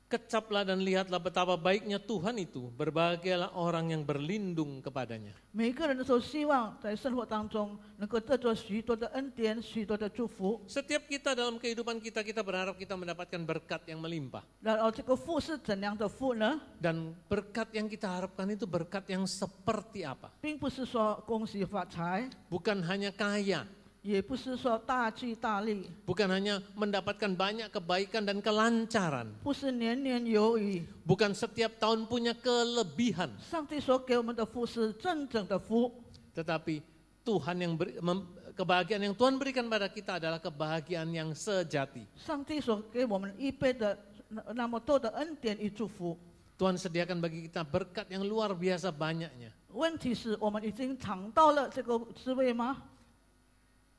Kecaplah dan lihatlah betapa baiknya Tuhan itu, berbahagialah orang yang berlindung kepadanya. 每个人都希望在生活当中能够得着许多的恩典，许多的祝福。 Setiap kita dalam kehidupan kita, kita berharap kita mendapatkan berkat yang melimpah. 然后这个福是怎样的福呢？ Dan berkat yang kita harapkan itu berkat yang seperti apa? 并不是说恭喜发财， Bukan hanya kaya, 也不是说大吉大利， bukan hanya mendapatkan banyak kebaikan dan kelancaran, 不是年年有余。 bukan setiap tahun punya kelebihan, 上帝所给我们的福是真正的福， tetapi Tuhan yang kebahagiaan yang Tuhan berikan pada kita adalah kebahagiaan yang sejati. 上帝所给我们预备的那么多的恩典与祝福。 Tuhan sediakan bagi kita berkat yang luar biasa banyaknya. 问题是我们已经尝到了这个滋味吗？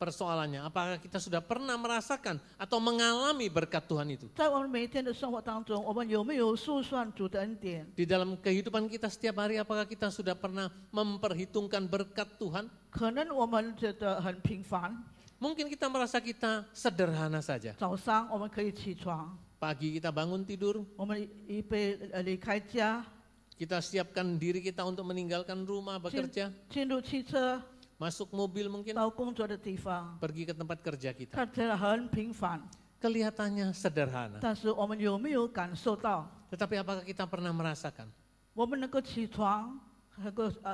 Persoalannya, apakah kita sudah pernah merasakan atau mengalami berkat Tuhan itu? 在我们每一天的生活当中，我们有没有数算主的恩典？ Di dalam kehidupan kita setiap hari, apakah kita sudah pernah memperhitungkan berkat Tuhan? 可能我们觉得很平凡。 Mungkin kita merasa kita sederhana saja. 早上我们可以起床， Pagi kita bangun tidur, 我们预备离开家， kita siapkan diri kita untuk meninggalkan rumah, bekerja, 进入汽车， masuk mobil mungkin, 到工作的地方， pergi ke tempat kerja kita. 看起来很平凡。 Kelihatannya sederhana. 但是我们有没有感受到， Tetapi apakah kita pernah merasakan? 我们能够起床，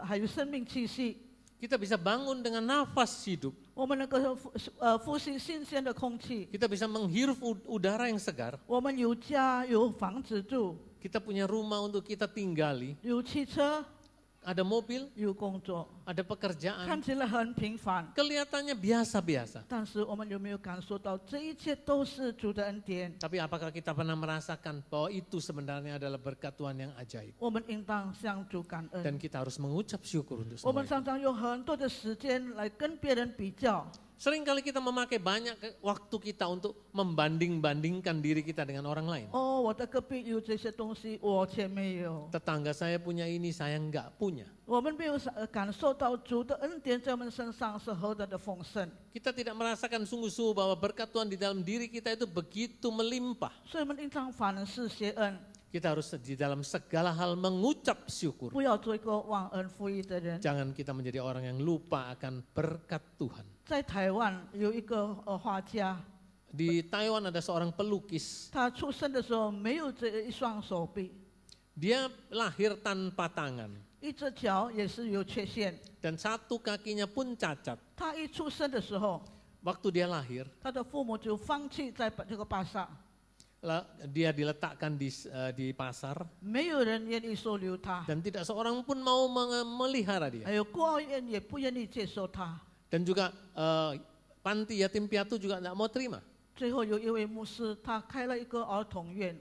还有生命气息， Kita bisa bangun dengan nafas hidup. 我们能够呼吸新鲜的空气， Kita bisa menghirup udara yang segar. 我们有家有房子住， Kita punya rumah untuk kita tinggali. 有汽车， Ada mobil, 有工作， ada 看 pekerjaan. 起来很平凡。 Kelihatannya biasa-biasa. 但是我们有没有感受到，这一切都是主的恩典？ Tapi apakah kita pernah merasakan bahwa itu sebenarnya adalah berkat Tuhan yang ajaib? 我们应当向主感恩。 Dan kita harus mengucap syukur untuk 我 semua 们 itu. 常常用很多的时间来跟别人比较， Seringkali kita memakai banyak waktu kita untuk membanding-bandingkan diri kita dengan orang lain. 哦，我的隔壁有这些东西，我却没有。 Tetangga saya punya ini, saya enggak punya. 我们没有感受到主的恩典在我们身上是何等的丰盛， Kita tidak merasakan sungguh-sungguh bahwa berkat Tuhan di dalam diri kita itu begitu melimpah. 所以我们应当凡事谢恩， Kita harus di dalam segala hal mengucap syukur. 不要做一个忘恩负义的人。 Jangan kita menjadi orang yang lupa akan berkat Tuhan. 在台湾有一个画家， Di Taiwan ada seorang pelukis. 他出生的时候没有这一双手臂， Dia lahir tanpa tangan. 一只脚也是有缺陷。 Dan satu kakinya pun cacat. 他一出生的时候， Waktu dia lahir, 他的父母就放弃在这个巴萨， dia diletakkan di pasar. 没有人愿意收留他， Dan tidak seorang pun mau memelihara dia. 还有孤儿院也不愿意接受他。 Dan juga panti yatim piatu juga tidak mau terima. 最后有一位牧师，他开了一个儿童院，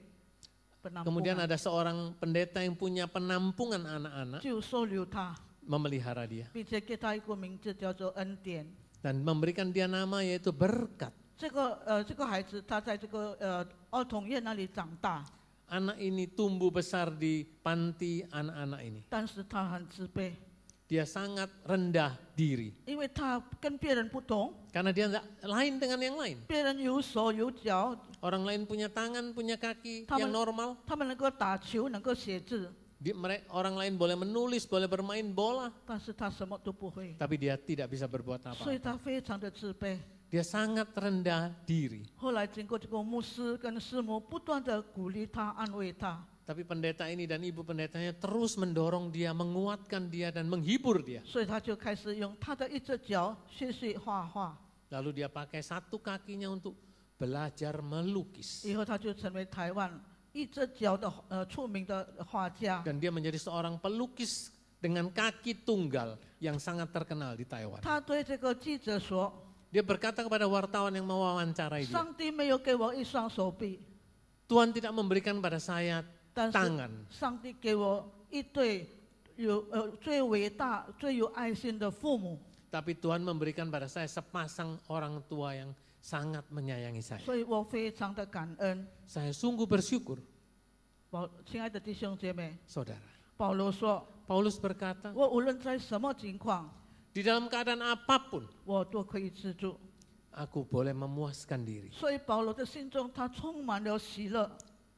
Kemudian ada seorang pendeta yang punya penampungan anak-anak 就收留他， memelihara dia 并且给他一个名字叫做恩典。 dan memberikan dia nama yaitu berkat. 这个孩子他在这个儿童院那里长大， Anak ini tumbuh besar di panti anak-anak ini. 但是他很自卑， Dia sangat rendah diri 因为他跟别人不同， karena dia tidak lain dengan yang lain. 别人有手有脚， Orang lain punya tangan, punya kaki Taman- yang normal. 他们能够打球，能够写字， Orang lain boleh menulis, boleh bermain bola, 但是他什么都不会， tapi dia tidak bisa berbuat 所以 apa-apa. 他非常的自卑。 Dia sangat rendah diri. 后来经过这个牧师跟师母不断的鼓励他、安慰他， Tapi pendeta ini dan ibu pendetanya terus mendorong dia, menguatkan dia dan menghibur dia. 所以他就开始用他的一只脚学习画画， Lalu dia pakai satu kakinya untuk belajar melukis. 以后他就成为台湾一只脚的出名的画家。 Dan dia menjadi seorang pelukis dengan kaki tunggal yang sangat terkenal di Taiwan. 他对这个记者说 Dia berkata kepada wartawan yang mewawancarai：“ dia, 上帝没有给我一双手臂， Tuhan tidak memberikan pada saya 但是 tangan. 上帝给我一对最伟大、最有爱心的父母， Tapi Tuhan memberikan pada saya sepasang orang tua yang sangat menyayangi saya. 所以我非常的感恩。 Saya sungguh bersyukur, 亲爱的弟兄姐妹， saudara. 保罗说 Paulus berkata, 我无论在什么情况， di dalam keadaan apapun, 我都可以自助。 aku boleh memuaskan diri. 所以保罗的心中，他充满了喜乐，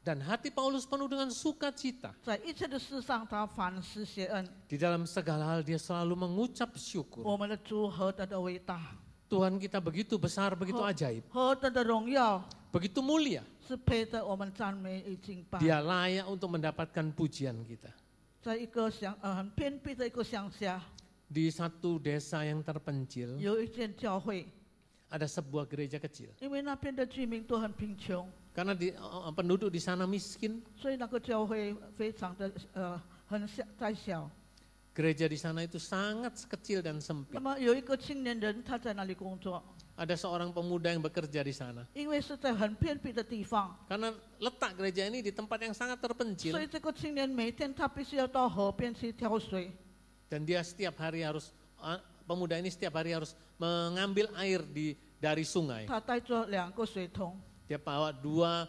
Dan hati Paulus penuh dengan sukacita. 在一切的事上，他凡事谢恩。 Di dalam segala hal dia selalu mengucap syukur. 我们的主何等的伟大， Tuhan kita begitu besar, begitu ajaib, 何等的荣耀， begitu mulia. 是配得我们赞美与敬拜。 Dia layak untuk mendapatkan pujian kita. 在一个很偏僻的一个乡下， Di satu desa yang terpencil, 有一间教会， ada sebuah gereja kecil. 因为那边的居民都很贫穷， Karena penduduk di sana miskin, 所以那个教会非常的很窄小。 gereja di sana itu sangat kecil dan 那 sempit. 么有一个青年人，他在那里工作， Ada seorang pemuda yang bekerja di sana. 因为是在很偏僻的地方， Karena letak gereja ini di tempat yang sangat 所 terpencil, 以这个青年每天他必须要到河边去挑水。 dan dia pemuda ini setiap hari harus mengambil air dari sungai. 他带着2个水桶， Dia bawa 2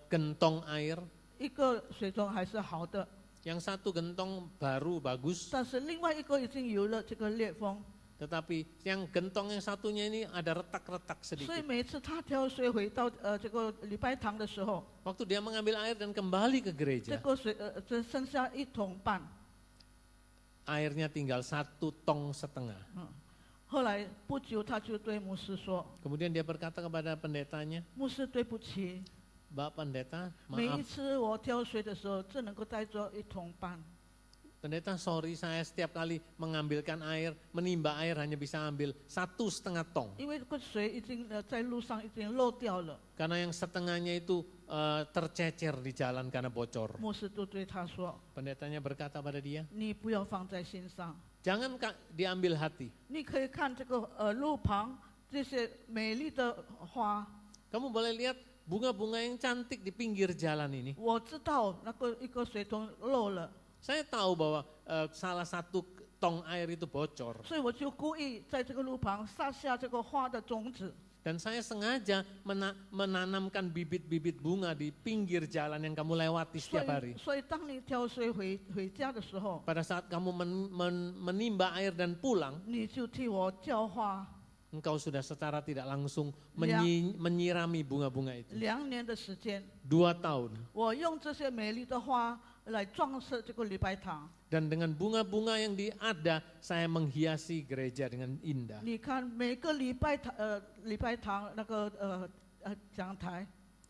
gentong air, 一个水桶还是好的， yang satu gentong baru bagus, 但是另外一个已经有了这个裂缝， tetapi yang gentong yang satunya ini ada retak-retak 所以 sedikit. 每一次他挑水回到这个礼拜堂的时候， Waktu dia mengambil air dan kembali ke 这 gereja, 个水只剩下1桶半。 airnya tinggal 1 tong setengah. 后来不久，他就对牧师说 Kemudian dia berkata kepada pendetanya, 牧师对不起， Mbak pendeta, 每一 maaf 次我挑水的时候，只能够带着1桶半。 pendeta, sorry saya setiap kali mengambilkan air, menimba air hanya bisa ambil 1,5 tong. 因为这个水已经在路上已经漏掉了。 Karena yang setengahnya itu tercecer di jalan karena bocor. 牧师就对他说 Pendetanya berkata pada dia, 你不要放在心上， jangan diambil hati. 你可以看这个路旁这些美丽的花。 Kamu boleh lihat bunga-bunga yang cantik di pinggir jalan ini. 我知道那个一个水桶漏了， Saya tahu bahwa salah satu tong air itu bocor. 所以我就故意在这个路旁撒下这个花的种子。 Dan saya sengaja menanamkan bibit-bibit bunga di pinggir jalan yang kamu lewati 所 setiap 以， hari. 所以当你挑水回家的时候， Pada saat kamu menimba air dan pulang, 你就替我浇花。 engkau sudah secara tidak langsung Ya. menyirami bunga-bunga itu. 2年的时间， 2 tahun. 我用这些美丽的花来装饰这个礼拜堂。 Dan dengan bunga-bunga yang ada, saya menghiasi gereja dengan indah. 你看每个礼拜堂那个讲台，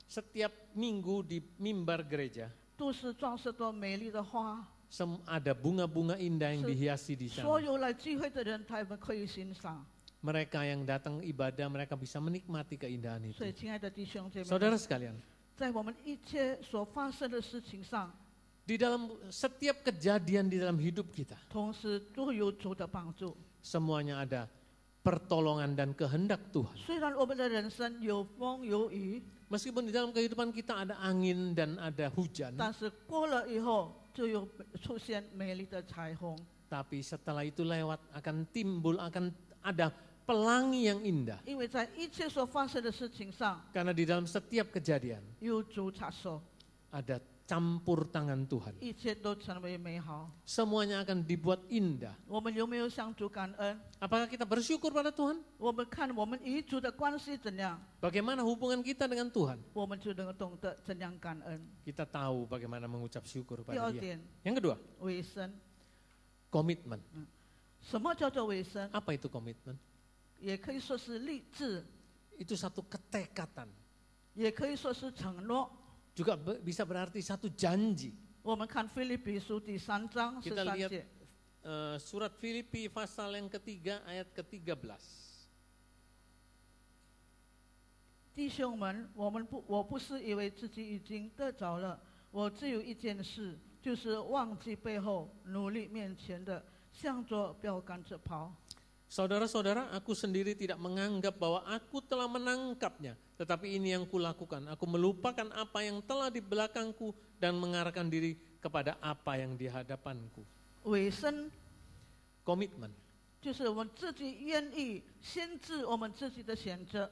Setiap minggu di mimbar gereja, 都是装饰的美丽的花， ada bunga-bunga indah yang dihiasi di 所 sana. 有来聚会的人，他们可以欣赏。 Mereka yang datang ibadah, mereka bisa menikmati keindahan 所以， itu. 亲爱的弟兄姐妹， Saudara sekalian, 在我们一切所发生的事情上， di dalam setiap kejadian di dalam hidup kita, 同时都有主的帮助。 semuanya ada pertolongan dan kehendak Tuhan. 虽然我们的人生有风有雨， Meskipun di dalam kehidupan kita ada angin dan ada hujan, 但是过了以后就有出现美丽的彩虹。 tapi setelah itu lewat akan timbul, akan ada pelangi yang indah. 因为在一切所发生的事情上， Karena di dalam setiap kejadian 有主插手， ada campur tangan Tuhan. 一切都成为美好。 Semuanya akan dibuat indah. 我们有没有向主感恩？ Apakah kita bersyukur pada Tuhan? 我们看我们与主的关系怎样， Bagaimana hubungan kita dengan Tuhan? 我们就能够懂得怎样感恩。 Kita tahu bagaimana mengucap syukur 第二 pada Dia. 点， Yang kedua, 委身。 komitmen. 什么叫做委身？ Apa itu komitmen? 也可以说是立志， Itu satu ketekatan. 也可以说是承诺。 Juga bisa berarti satu janji. 我们看腓立比书第3章 Kita 13 lihat 节， surat Filipi pasal yang ketiga ayat ke-13. 弟兄们，我不是以为自己已经得着了，我只有一件事，就是忘记背后，努力面前的，向着标杆着跑。Saudara-saudara, aku sendiri tidak menganggap bahwa aku telah menangkapnya, tetapi ini yang kulakukan. Aku melupakan apa yang telah di belakangku dan mengarahkan diri kepada apa yang di hadapanku. 委身 Komitmen, 就是我们自己愿意先治我们自己的选择，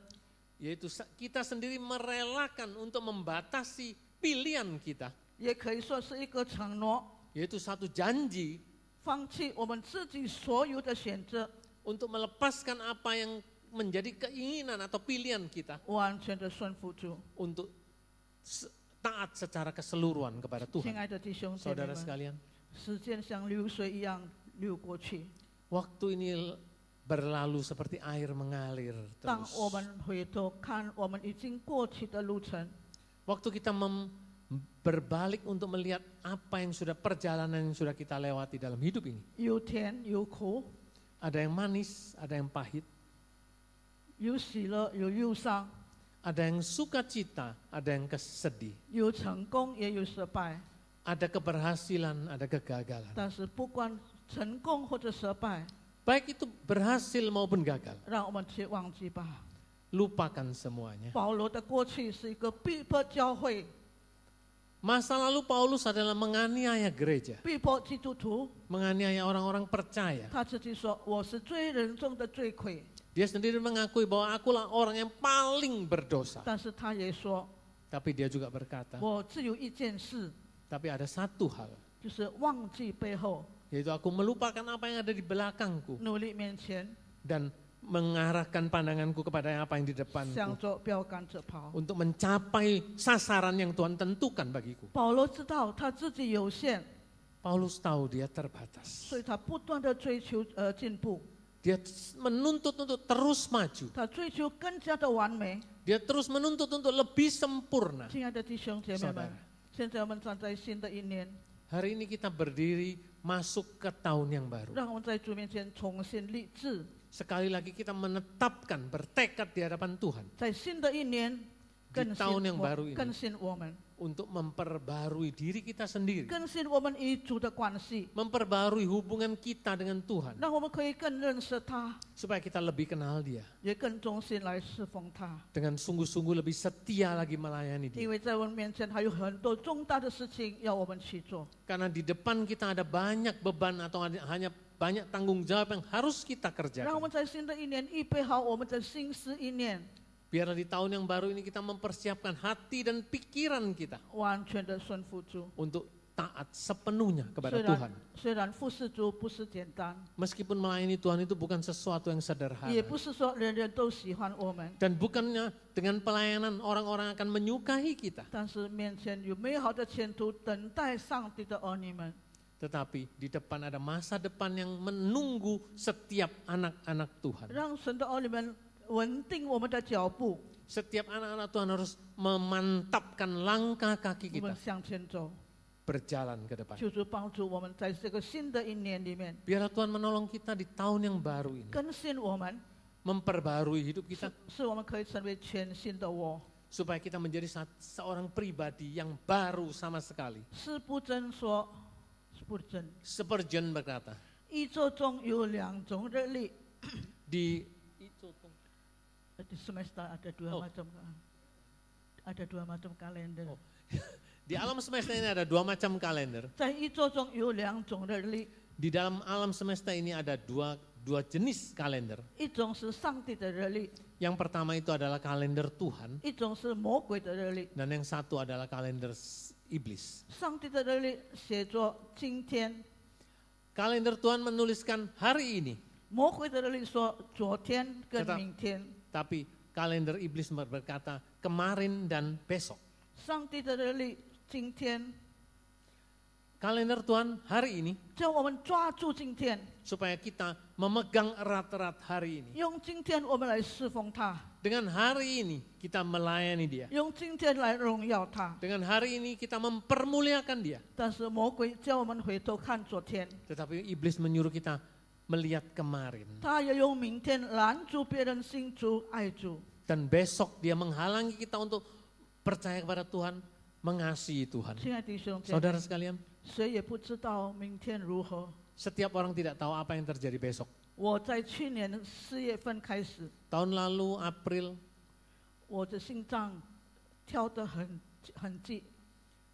yaitu kita sendiri merelakan untuk membatasi pilihan kita, 也可以说是一个承诺， yaitu satu janji 放弃我们自己所有的选择， untuk melepaskan apa yang menjadi keinginan atau pilihan kita 完全的顺服主。 untuk taat secara keseluruhan kepada 亲 Tuhan. 爱的弟兄姐妹 Saudara 们， sekalian, 时间像流水一样流过去。 waktu ini berlalu seperti air mengalir 当 terus. 我们回头看我们已经过去的路程， Waktu kita berbalik untuk melihat apa yang sudah perjalanan yang sudah kita lewati dalam hidup ini. 有甜有苦， Ada yang manis, ada yang pahit, 有喜乐有忧伤， ada yang sukacita, ada yang kesedih, 有成功也有失败。 ada keberhasilan, ada kegagalan. 但是不管成功或者失败， Baik itu berhasil maupun gagal, 让我们去忘记吧。 lupakan semuanya. 保罗的过去是一个逼迫教会、 Masa lalu Paulus adalah menganiaya gereja, 逼迫基督徒。 menganiaya orang-orang percaya. 他自己说：“我是罪人中的罪魁。 Dia sendiri mengakui bahwa akulah orang yang paling berdosa. ”但是他也说 Tapi dia juga berkata,：“ 我只有一件事， tapi ada satu hal, 就是忘记背后， yaitu aku melupakan apa yang ada di belakangku 努力面前， dan mengarahkan pandanganku kepada apa yang di 向 depanku 着标杆直跑。 untuk mencapai sasaran yang Tuhan tentukan bagiku. ”保罗知道他自己有限， Paulus tahu dia terbatas. 所以他不断的追求进步， Dia menuntut untuk terus maju. 他追求更加的完美。 Dia terus menuntut untuk lebih sempurna. 亲爱的弟兄姐妹们 Saudara， 现在我们站在新的一年， Hari ini kita berdiri masuk ke tahun yang baru. 让我们在主面前重新立志， Sekali lagi kita menetapkan, bertekad di hadapan Tuhan 在新的一年 di tahun yang baru 更 ini 新我们， untuk memperbarui diri kita sendiri, 更新我们与主的关系， memperbarui hubungan kita dengan Tuhan 让我们可以更认识他， supaya kita lebih kenal Dia, 也更忠心来侍奉他。 dengan sungguh-sungguh lebih setia lagi melayani 因 Dia. 为在我们面前还有很多重大的事情要我们去做， Karena di depan kita ada banyak beban atau hanya banyak tanggung jawab yang harus kita 让我 kerjakan. 们在新的一年预备好我们的心思意念， Biarlah di tahun yang baru ini kita mempersiapkan hati dan pikiran kita 完全的顺服主。 untuk taat sepenuhnya kepada 虽 Tuhan. 然虽然服侍主不是简单， Meskipun melayani Tuhan itu bukan sesuatu yang sederhana. 也不是说人人都喜欢我们， Dan bukannya dengan pelayanan orang-orang akan menyukai kita. 但是面前有美好的前途等待上帝的儿女们。 Tetapi di depan ada masa depan yang menunggu setiap anak-anak Tuhan. 让神的儿女们稳定我们的脚步， Setiap anak-anak Tuhan harus memantapkan langkah kaki 我们 kita 向前走。 berjalan ke depan. 求主帮助我们在这个新的一年里面 Biarlah Tuhan menolong kita di tahun yang baru ini. 更新我们， Memperbarui hidup kita 使我们可以成为全新的我。 supaya kita menjadi seorang pribadi yang baru sama sekali. 施布真说，施布真， Spurgeon berkata, 宇宙中有两种日历， di di semesta ada dua macam, ada dua macam kalender. di alam semesta ini ada dua macam kalender. 在宇宙中有两种日历， Di dalam alam semesta ini ada dua jenis kalender. 一种是上帝的日历， Yang pertama itu adalah kalender Tuhan 一种是魔鬼的日历。 dan yang satu adalah kalender iblis. 上帝的日历写作今天， Kalender Tuhan menuliskan hari ini, 魔鬼的日历说昨天跟明天。 tapi kalender iblis berkata kemarin dan besok. 上帝的日历今天， Kalender Tuhan hari ini 叫我们抓住今天， supaya kita memegang erat-erat hari ini. 用今天我们来侍奉他， Dengan hari ini kita melayani Dia. 用今天来荣耀他。 Dengan hari ini kita mempermuliakan Dia. 但是魔鬼叫我们回头看昨天， Tetapi iblis menyuruh kita melihat kemarin. 他也用明天拦住别人信主爱主。 Dan besok dia menghalangi kita untuk percaya kepada Tuhan, mengasihi Tuhan. 亲爱的弟兄姐妹， Saudara sekalian, 谁也不知道明天如何。 Setiap orang tidak tahu apa yang terjadi besok. 我在去年4月份开始， Tahun lalu April 我的心脏跳得很急，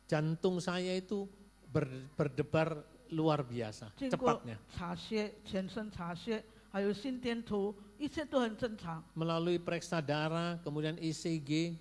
jantung saya itu berdebar luar biasa 经过 cepatnya. 查血、全身查血，还有心电图，一切都很正常。 Melalui periksa darah, kemudian ECG,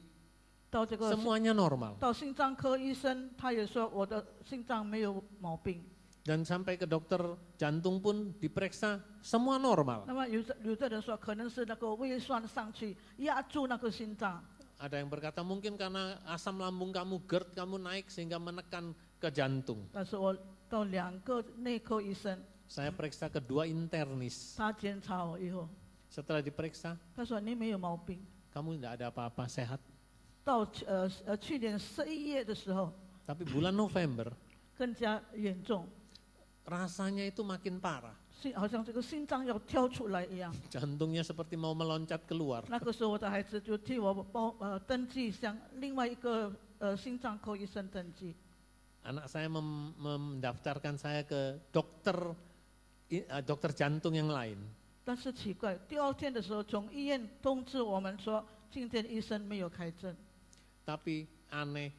到这个 semuanya normal. 到心脏科医生，他也说我的心脏没有毛病。 Dan sampai ke dokter jantung pun diperiksa, semua normal. 那么有的人说，可能是那个胃酸上去压住那个心脏。 Ada yang berkata mungkin karena asam lambung kamu GERD, kamu naik sehingga menekan ke jantung. 但是我到2个内科医生， Saya periksa kedua internis. 他检查我以后， Setelah diperiksa, 他说你没有毛病。 kamu tidak ada apa-apa, sehat. 到去年11月的时候， Tapi bulan November, 更加严重， rasanya itu makin parah. 好像这个心脏要跳出来一样。 Jantungnya seperti mau meloncat keluar. 那个时候我的孩子就替我登记，向另外一个心脏科医生登记。 Anak saya mendaftarkan saya ke dokter jantung yang lain. 但是奇怪，第2天的时候，从医院通知我们说，今天医生没有开诊。 Tapi aneh,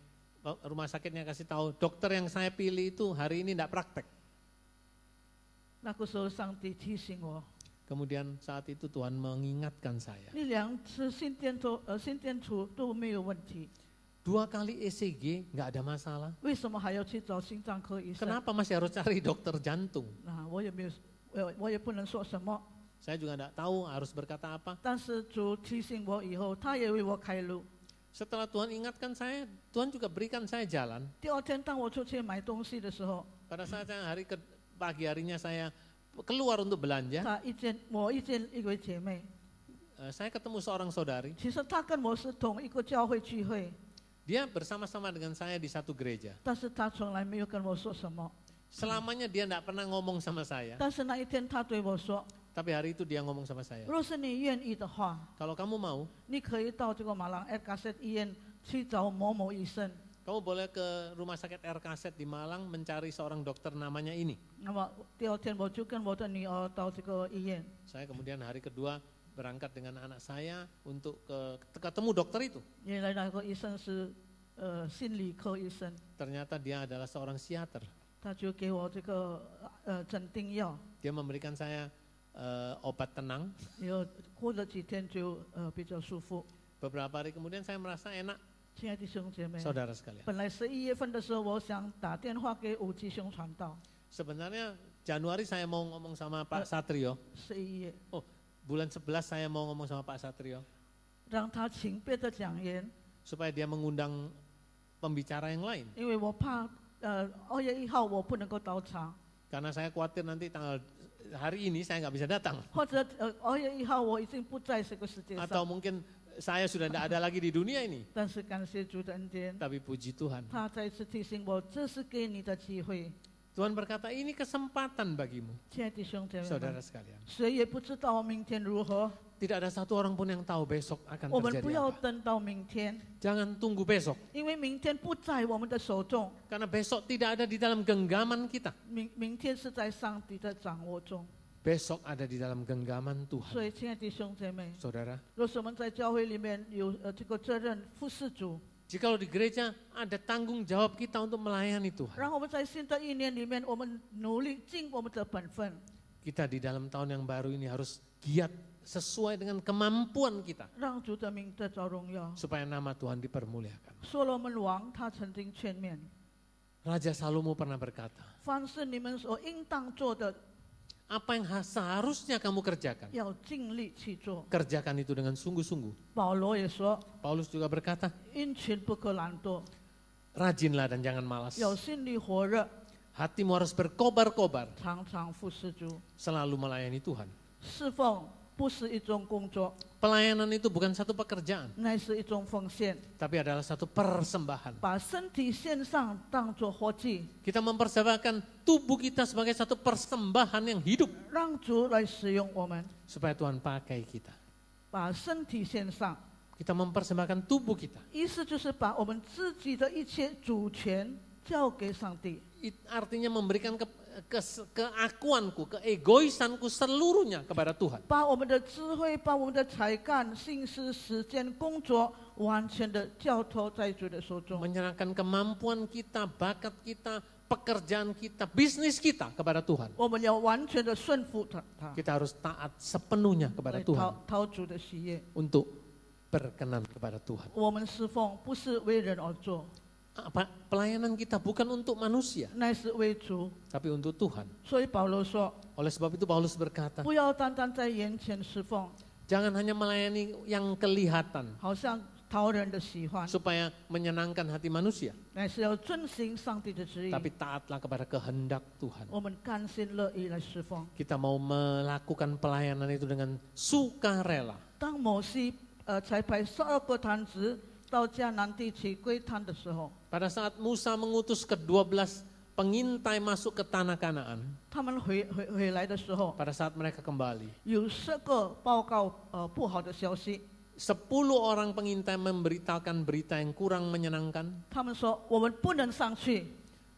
rumah sakitnya kasih tahu dokter yang saya pilih itu hari ini tidak praktek. 那个时候，上帝提醒我， Kemudian saat itu Tuhan mengingatkan saya. 你2次心电图都没有问题， 2 kali ECG nggak ada masalah. 为什么还要去找心脏科医生？ Kenapa masih harus cari dokter jantung? 我也不能说什么。 Saya juga tidak tahu harus berkata apa. 但是主提醒我以后，他也为我开路。 Setelah Tuhan ingatkan saya, Tuhan juga berikan saya jalan. 第2天，当我出去买东西的时候， Pada saat pagi harinya saya keluar untuk belanja, 我遇见一位姐妹， saya ketemu seorang saudari. 其实她跟我是同一个教会聚会， Dia bersama-sama dengan saya di satu gereja. 但是她从来没有跟我说什么。 Selamanya dia tidak pernah ngomong sama saya. 但是那一天，她对我说， Tapi hari itu dia ngomong sama saya. 若是你愿意的话， Kalau kamu mau, 你可以到这个马朗 RKZ 医院去找某某医生。 kamu boleh ke rumah sakit RKZ di Malang mencari seorang dokter namanya ini. 那么第2天，我就跟我的女儿到这个医院。 Saya kemudian hari kedua berangkat dengan anak saya untuk ketemu dokter itu. 原来那个医生是心理科医生， Ternyata dia adalah seorang psikiater. 他就给我这个镇定药， Dia memberikan saya obat tenang. 然后过了几天就比较舒服。 Beberapa hari kemudian saya merasa enak. 亲爱的弟兄姐妹， Saudara sekalian, 本来11月份的时候，我想打电话给5级兄传道。 sebenarnya Januari saya mau ngomong sama Pak Satrio. 11月， Oh, bulan 11 saya mau ngomong sama Pak Satrio 让他请别的讲员， supaya dia mengundang pembicara yang lain. 因为我怕2月1号我不能够到场， Karena saya khawatir nanti hari ini saya nggak bisa datang. 或者2月1号我已经不在这个世界 Atau 上。 mungkin saya sudah tidak ada lagi di dunia ini. 但是感谢主的恩典， Tapi puji Tuhan. 他再次提醒我，这是给你的机会。 Tuhan berkata ini kesempatan bagimu. 亲爱的弟兄姐妹 Saudara 们， sekalian. 谁也不知道明天如何， Tidak ada satu orang pun yang tahu besok akan 我们不 terjadi 要 apa. 等到明天， Jangan tunggu besok. 因为明天不在我们的手中， Karena besok tidak ada di dalam genggaman kita. 明天是在上帝的掌握中。 Besok ada di dalam genggaman Tuhan. 所以，亲爱的弟兄姐妹， Saudara, 若是我们在教会里面有这个责任服侍主， jikalau di gereja ada tanggung jawab kita untuk melayani Tuhan. 然后我们在新的1年里面，我们努力尽我们的本分， Kita di dalam tahun yang baru ini harus giat sesuai dengan kemampuan kita. 让主的名得着荣耀。 Supaya nama Tuhan dipermuliakan. 所罗门王他曾经劝勉， Raja Salomo pernah berkata, 凡是你们所应当做的， apa yang seharusnya kamu kerjakan, 要尽力去做。 kerjakan itu dengan sungguh-sungguh. 保罗也说， Paulus juga berkata, 殷勤不可懒惰， rajinlah dan jangan malas. 要心里火热， Hatimu harus berkobar-kobar, 常常服侍主。 selalu melayani Tuhan. 侍奉不是一种工作， Pelayanan itu bukan satu pekerjaan, 乃是一种奉献， tapi adalah satu persembahan. 把身体献上当作活祭， Kita mempersembahkan tubuh kita sebagai satu persembahan yang hidup, 让主来使用我们。 supaya Tuhan pakai kita. 把身体献上， Kita mempersembahkan tubuh kita. 意思就是把我们自己的一切主权交给上帝。artinya memberikan keakuanku, keegoisanku seluruhnya kepada Tuhan. 把我们的智慧、把我们的才干、心思、时间、工作，完全的交托在主的手中。 Menyerahkan kemampuan kita, bakat kita, pekerjaan kita, bisnis kita kepada Tuhan. 我们要完全的顺服他， Kita harus taat sepenuhnya kepada 来 Tuhan 讨主的喜悦。 untuk berkenan kepada Tuhan. 我们侍奉不是为人而做， Pelayanan kita bukan untuk manusia, 乃是为主。 tapi untuk Tuhan. 所以保罗说， Oleh sebab itu Paulus berkata, 不要单单在眼前侍奉， jangan hanya melayani yang kelihatan 好像讨人的喜欢， supaya menyenangkan hati manusia, 乃是要遵行上帝的旨意。 tapi taatlah kepada kehendak Tuhan. 我们甘心乐意来侍奉。 Kita mau melakukan pelayanan itu dengan sukarela. 当摩西才派12个探子到迦南地去窥探的时候， Pada saat Musa mengutus ke-12 pengintai masuk ke tanah Kanaan, 他们回来的时候， pada saat mereka kembali, 有10个报告不好的消息。 10 orang pengintai memberitakan berita yang kurang menyenangkan. 他们说我们不能上去，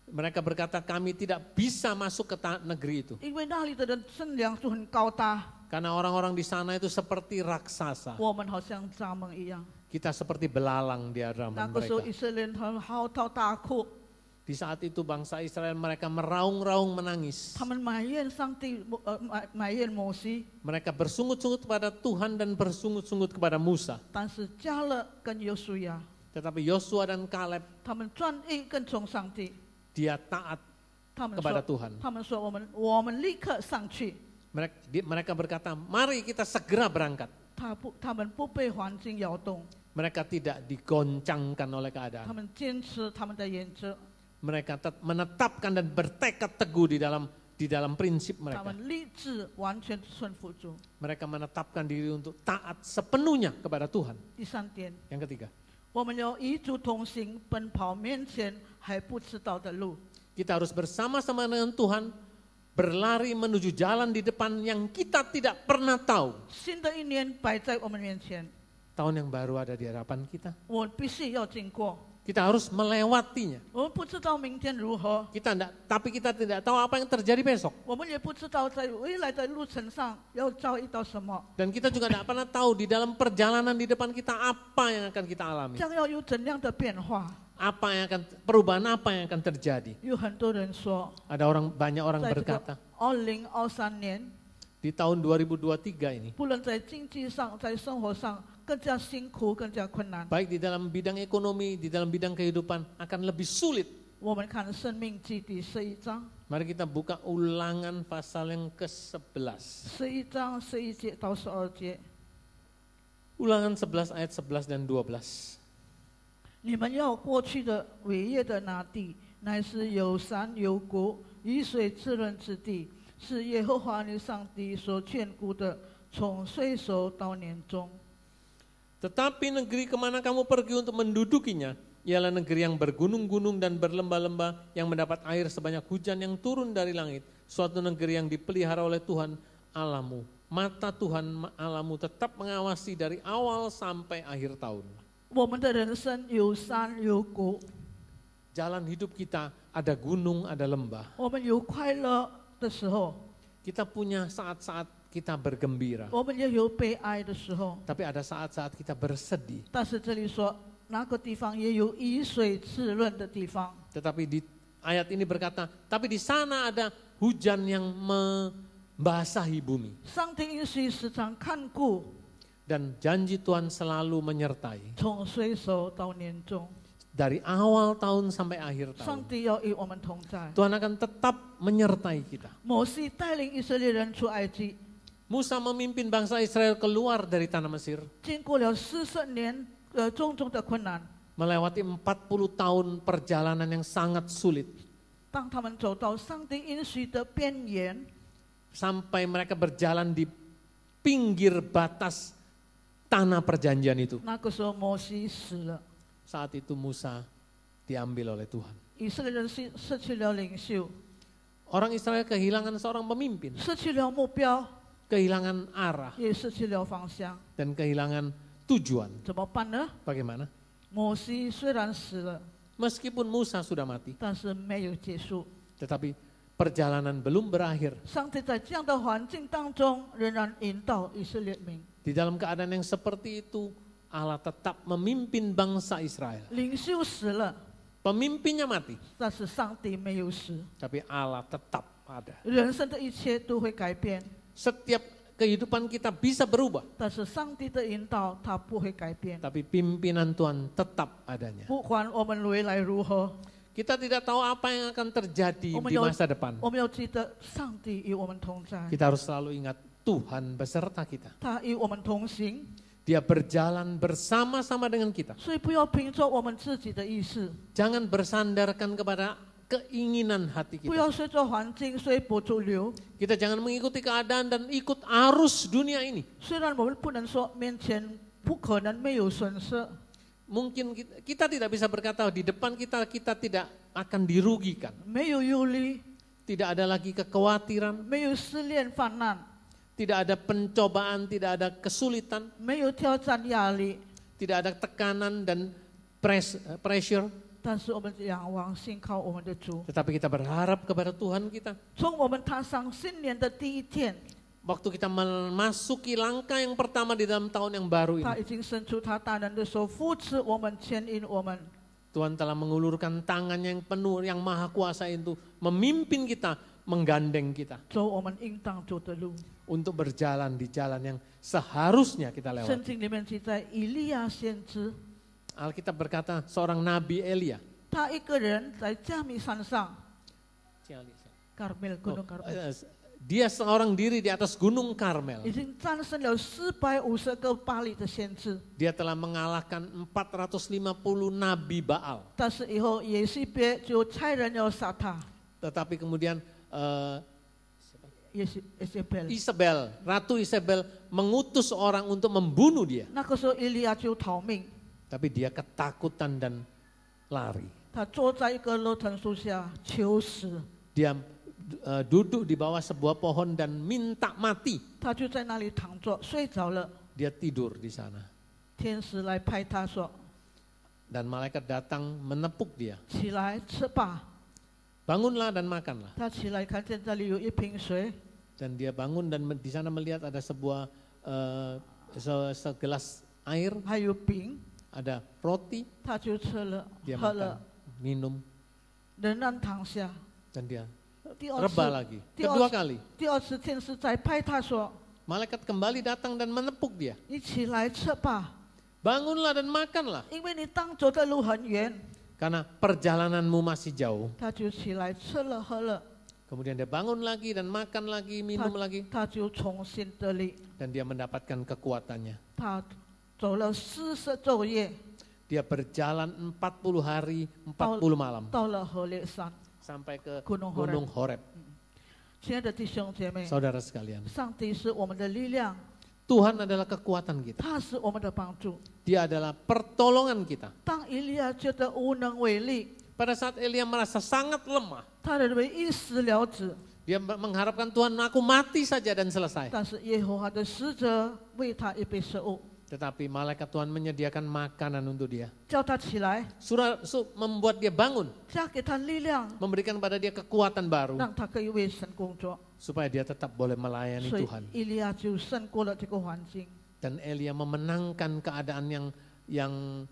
Mereka berkata kami tidak bisa masuk ke negeri itu. 因为那里的人身量就很高大， Karena orang-orang di sana itu seperti raksasa. 我们好像蚱蜢一样。 Kita seperti belalang di 那 hadapan 个时候 mereka. 以色列人他们嚎啕大哭， Di saat itu bangsa Israel mereka meraung-raung menangis. 他们埋怨上帝，埋怨摩西。 Mereka bersungut-sungut kepada Tuhan dan bersungut-sungut kepada Musa. 但是加勒跟约书亚， Tetapi Yosua dan Kaleb 他们专一跟从上帝。 dia taat 他们 kepada 说， Tuhan. 他们说我们立刻上去。 Mereka berkata, mari kita segera berangkat. 他们不被环境摇动， Mereka tidak digoncangkan oleh 他 keadaan. 们坚持他们的原则， Mereka menetapkan dan bertekad teguh di dalam prinsip 他 mereka. 们立志完全顺服主。 Mereka menetapkan diri untuk taat sepenuhnya kepada Tuhan. 第3点， Yang ketiga, 我们要与主同行，奔跑面前还不知道的路。 kita harus bersama-sama dengan Tuhan berlari menuju jalan di depan yang kita tidak pernah tahu. 新的一年摆在我们面前， Tahun yang baru ada di hadapan kita. 我必须要经过。 Kita harus melewatinya. 我们不知道明天如何， Tapi kita tidak tahu apa yang terjadi besok. 我们也不知道在未来的路程上要遭遇到什么， Dan kita juga tidak pernah tahu di dalam perjalanan di depan kita apa yang akan kita alami. 将要有怎样的变化。 Perubahan apa yang akan terjadi. 有很多人说， Banyak orang 在这个 berkata, 2023年， di tahun 2023 ini, 不论在经济上，在生活上更加辛苦，更加困难。 baik di dalam bidang ekonomi, di dalam bidang kehidupan, akan lebih sulit. 我们看《生命记》第11章， Mari kita buka Ulangan pasal yang ke-11. 11章11节到12节。 Ulangan 11 ayat 11 dan 12. 你们要过去的伟业的那地，乃是有山有谷、雨水滋润之地，是耶和华你上帝所眷顾的，从岁首到年终。 Tetapi negeri kemana kamu pergi untuk mendudukinya, ialah negeri yang bergunung-gunung dan berlembah-lembah, yang mendapat air sebanyak hujan yang turun dari langit. Suatu negeri yang dipelihara oleh Tuhan Allahmu. Mata Tuhan Allahmu tetap mengawasi dari awal sampai akhir tahun. 我们的人生有山有谷， Jalan hidup kita ada gunung, ada lembah. 我们有快乐的时候， Kita punya saat-saat kita bergembira. 我们也有悲哀的时候。 Tapi ada saat-saat kita bersedih. 但是这里说，那个地方也有雨水滋润的地方。 Tetapi di ayat ini berkata, tapi di sana ada hujan yang membasahi bumi. 上帝应许时常看顾， Dan janji Tuhan selalu menyertai. 从岁首到年终， Dari awal tahun sampai akhir 上 tahun. 帝要与我们同在。 Tuhan akan tetap menyertai kita. 摩西带领以色列人出埃及， Musa memimpin bangsa Israel keluar dari tanah Mesir. 经过了40年种种的困难。 Melewati 40 tahun perjalanan yang sangat sulit. 当他们走到上帝应许的边缘， Sampai mereka berjalan di pinggir batas tanah perjanjian itu. 那个时候摩西死了， Saat itu Musa diambil oleh Tuhan. 以色列人失去了领袖， Orang Israel kehilangan seorang pemimpin, 失去了目标， kehilangan arah, 也失去了方向。 dan kehilangan tujuan. 怎么办呢？ Bagaimana? 摩西虽然死了， Meskipun Musa sudah mati, 但是没有结束。Tetapi perjalanan belum berakhir. 上帝在这样的环境当中，仍然引导以色列民。 Di dalam keadaan yang seperti itu, Allah tetap memimpin bangsa Israel. 领袖死了， Pemimpinnya mati, 但是上帝没有死。 tapi Allah tetap ada. 人生的一切都会改变， Setiap kehidupan kita bisa berubah, 但是上帝的引导他不会改变。 tapi pimpinan Tuhan tetap adanya. 不管我们未来如何， Kita tidak tahu apa yang akan terjadi di masa depan. 我们要记得上帝与我们同在， Kita harus selalu ingat Tuhan beserta kita. 他与我们同行， Dia berjalan bersama-sama dengan kita. 所以不要凭着我们自己的意识， Jangan bersandarkan kepada keinginan hati 不 kita. 要随着环境随波逐流。 Kita jangan mengikuti keadaan dan ikut arus dunia ini. 虽然我们不能说面前不可能没有损失， Mungkin kita tidak bisa berkata di depan kita tidak akan dirugikan. 没有忧虑， Tidak ada lagi kekhawatiran, 没有试炼泛滥， tidak ada pencobaan, tidak ada kesulitan, 没有挑战压力， tidak ada tekanan dan pressure. 但是我们仰望信靠我们的主。 Tetapi kita berharap kepada Tuhan kita. 从我们踏上新年的第一天， Waktu kita memasuki langkah yang pertama di dalam tahun yang baru 他 ini, 已经伸出他大能的手扶持我们，牵引我们。 Tuhan telah mengulurkan tangannya yang penuh, yang maha kuasa itu, memimpin kita, menggandeng kita 走我们应当走的路。 untuk berjalan di jalan yang seharusnya kita 圣 lewati. 经里面记载，以利亚先知， Alkitab berkata seorang Nabi Elia, 他一个人在加密山上，卡梅尔 Oh, ，Gunung Karmel， dia seorang diri di atas gunung Karmel. 已经战胜了450个巴黎的先知。 Dia telah mengalahkan 450 nabi Baal. 但是以后耶西别就差人要杀他， Tetapi kemudian 耶西别。 Isabel, Ratu Isabel mengutus orang untuk membunuh dia. 那个时候以利亚就逃命， Tapi dia ketakutan dan lari. 他坐在一个罗藤树下求死， Dia duduk di bawah sebuah pohon dan minta mati. 他就在那里躺着睡着了。 Dia tidur di sana. 天使来拍他说 Dan malaikat datang menepuk dia. 起来吃吧。 Bangunlah dan makanlah. 他起来看见这里有一瓶水， Dan dia bangun dan di sana melihat ada sebuah segelas air, 还有饼， ada roti, 他就吃了 dia 喝 makan, 了， minum, 仍然躺下。 dan dia 第二 rebah 次， lagi. 第 Kedua 二 kali, 第二次天使再拍他说 malaikat kembali datang dan menepuk dia. 你起来吃吧， Bangunlah dan makanlah, 因为你当走的路很远。 karena perjalananmu masih jauh. 他就起来吃了喝了， Kemudian dia bangun lagi dan makan lagi, minum lagi, 他就重新得力。 dan dia mendapatkan kekuatannya. 他走了40昼夜， Dia berjalan 40 hari, 40 malam 到了河烈山。 sampai ke Gunung Gunung Horeb. 亲爱的弟兄姐妹， Saudara sekalian, 上帝是我们的力量， Tuhan adalah kekuatan kita. 他是我们的帮助。 Dia adalah pertolongan kita. 当以利亚觉得无能为力， Pada saat Elia merasa sangat lemah, 他认为一死了之， dia mengharapkan Tuhan, aku mati saja dan selesai. 但是耶和华的使者为他预备食物， Tetapi malaikat Tuhan menyediakan makanan untuk dia. 叫他起来， Membuat dia bangun, 加给他力量， memberikan pada dia kekuatan baru, 让他可以为神工作。 supaya dia tetap boleh melayani 所以 Tuhan. 以利亚就胜过了这个环境。 Dan Elia memenangkan keadaan yang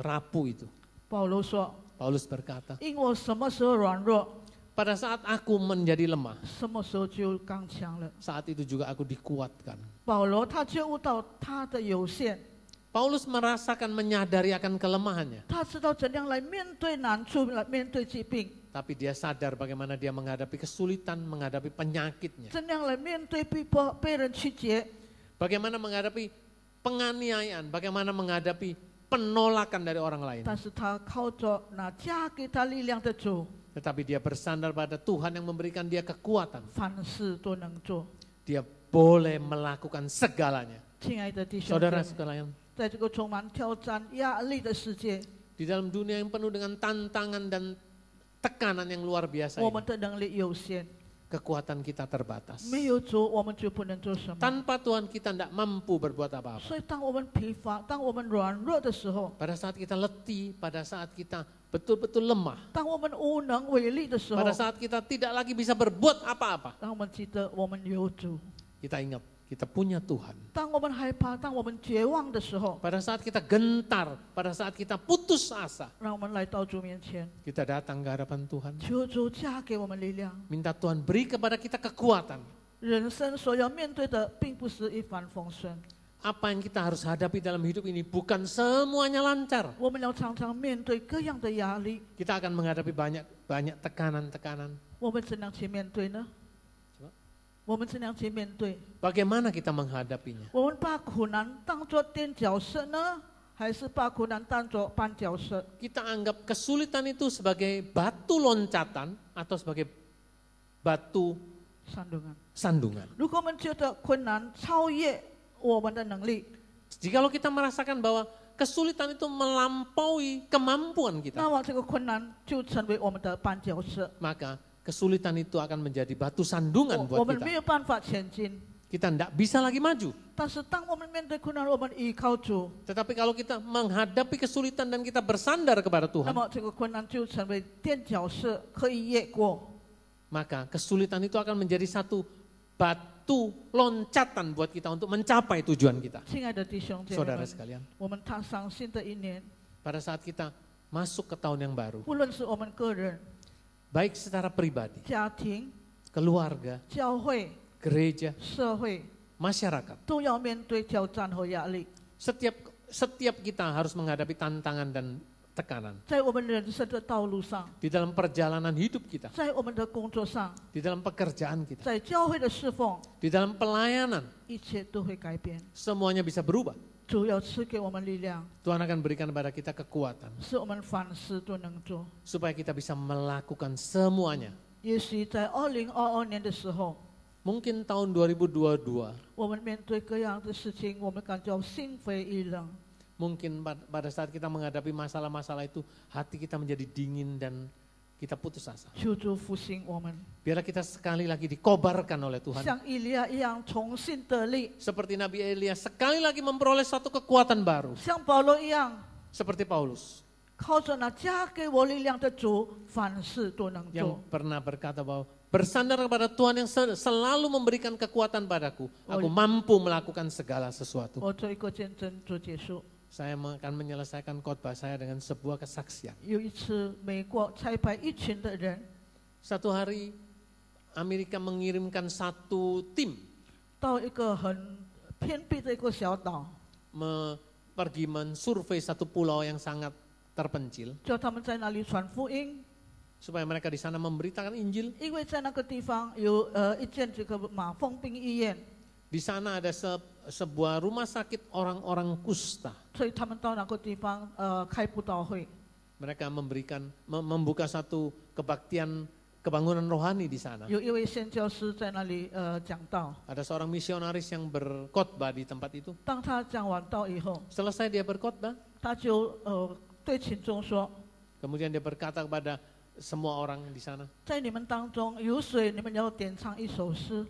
rapuh itu. 保罗说 Paulus berkata, 因我什么时候软弱， pada saat aku menjadi lemah, 什么时候就刚强了。 saat itu juga aku dikuatkan. 保罗他觉悟到他的有限， Paulus merasakan, menyadari akan kelemahannya. 他知道怎样来面对难处，来面对疾病， Tapi dia sadar bagaimana dia menghadapi kesulitan, menghadapi penyakitnya. 怎样来面对逼迫、被人曲解。 Bagaimana menghadapi penganiayaan, bagaimana menghadapi penolakan dari orang lain. 但是他靠着那加给他力量的主， Tetapi dia bersandar pada Tuhan yang memberikan dia kekuatan. 凡事都能做。 Dia boleh melakukan segalanya. 亲爱的弟兄姐 Saudara 妹， sekalian, 在这个充满挑战、压力的世界， di dalam dunia yang penuh dengan tantangan dan tekanan yang luar biasa 我 ini, 们的能力有限， kekuatan kita terbatas. 没有主，我们就不能做什么。 Tanpa Tuhan kita tidak mampu berbuat apa-apa. 所以，当我们疲乏、当我们软弱的时候， Pada saat kita letih, pada saat kita betul-betul lemah, 当我们无能为力的时候， pada saat kita tidak lagi bisa berbuat apa-apa, 当我们记得我们有主， kita ingat kita punya Tuhan. 当我们害怕、当我们绝望的时候， Pada saat kita gentar, pada saat kita putus asa, 让我们来到主面前， kita datang ke hadapan Tuhan. 求主加给我们力量。 Minta Tuhan beri kepada kita kekuatan. 人生所要面对的，并不是一帆风顺， Apa yang kita harus hadapi dalam hidup ini bukan semuanya lancar. 我们要常常面对各样的压力。 Kita akan menghadapi banyak tekanan-tekanan. 我们怎样去面对呢？ 我们怎样去面对？ Bagaimana kita menghadapinya? 我们把苦难当作垫脚石呢，还是把苦难当作绊脚石？ Kita anggap kesulitan itu sebagai batu loncatan atau sebagai batu 山洞啊！ sandungan. 如果我们觉得困难超越我们的能力， Jikalau kita merasakan bahwa kesulitan itu melampaui kemampuan 那 kita, 么这个困难就成为我们的绊脚石， maka kesulitan itu akan menjadi batu sandungan 我 buat 们没 kita. 有办法前进。 Kita tidak bisa lagi maju. 但是当我们面对困难，我们依靠主， Tetapi kalau kita menghadapi kesulitan dan kita bersandar kepada 那 Tuhan, 么这个困难就成为垫脚石，可以越过。 maka kesulitan itu akan menjadi satu batu loncatan buat kita untuk mencapai tujuan kita. 亲爱的弟兄姐妹 Saudara 们， sekalian, 我们踏上新的一年， pada saat kita masuk ke tahun yang baru, 无论是我们个人、 baik secara pribadi, 家庭、 keluarga, 教会、 gereja, 社会， masyarakat, 都要面对挑战和压力。 setiap kita harus menghadapi tantangan dan tekanan 在我们人生的道路上， di dalam perjalanan hidup kita, 在我们的工作上， di dalam pekerjaan kita, 在教会的侍奉， di dalam pelayanan, 一切都会改变。 semuanya bisa berubah. 主要赐给我们力量， Tuhan akan berikan kepada kita kekuatan 使我们凡事都能做。 supaya kita bisa melakukan semuanya. 也许在2022年的时候， Mungkin tahun 2022, 我们面对各样的事情，我们感觉心灰意冷。 mungkin pada saat kita menghadapi masalah-masalah itu, hati kita menjadi dingin dan kita putus asa. 求主复兴我们， Biarlah kita sekali lagi dikobarkan oleh Tuhan. 像以利亚一样重新得力， Seperti Nabi Elia sekali lagi memperoleh satu kekuatan baru. 像保罗一样， Seperti Paulus 靠着那加给我力量的主，凡事都能 yang 做。 pernah berkata bahwa bersandar kepada Tuhan yang selalu memberikan kekuatan padaku, aku mampu melakukan segala sesuatu. 我做一个见证做结束。 Saya akan menyelesaikan khotbah saya dengan sebuah kesaksian. 有一次，美国差派一群的人 Satu hari Amerika mengirimkan satu tim 到一个很偏僻的一个小岛， pergi mensurvei satu pulau yang sangat terpencil 叫他们在那里传福音， supaya mereka di sana memberitakan Injil. 因为在那个地方有一间这个马蜂病医院， Di sana ada sebuah rumah sakit orang-orang kusta. 所以他们到那个地方开布道会。 Mereka membuka satu kebangunan rohani di sana. 有一位宣教师在那里讲道， Ada seorang misionaris yang berkhotbah di tempat itu. 当他讲完道以后， Selesai dia berkhotbah, 他就对群众说， kemudian dia berkata kepada semua orang di sana, 在你们当中有谁你们要点唱一首诗？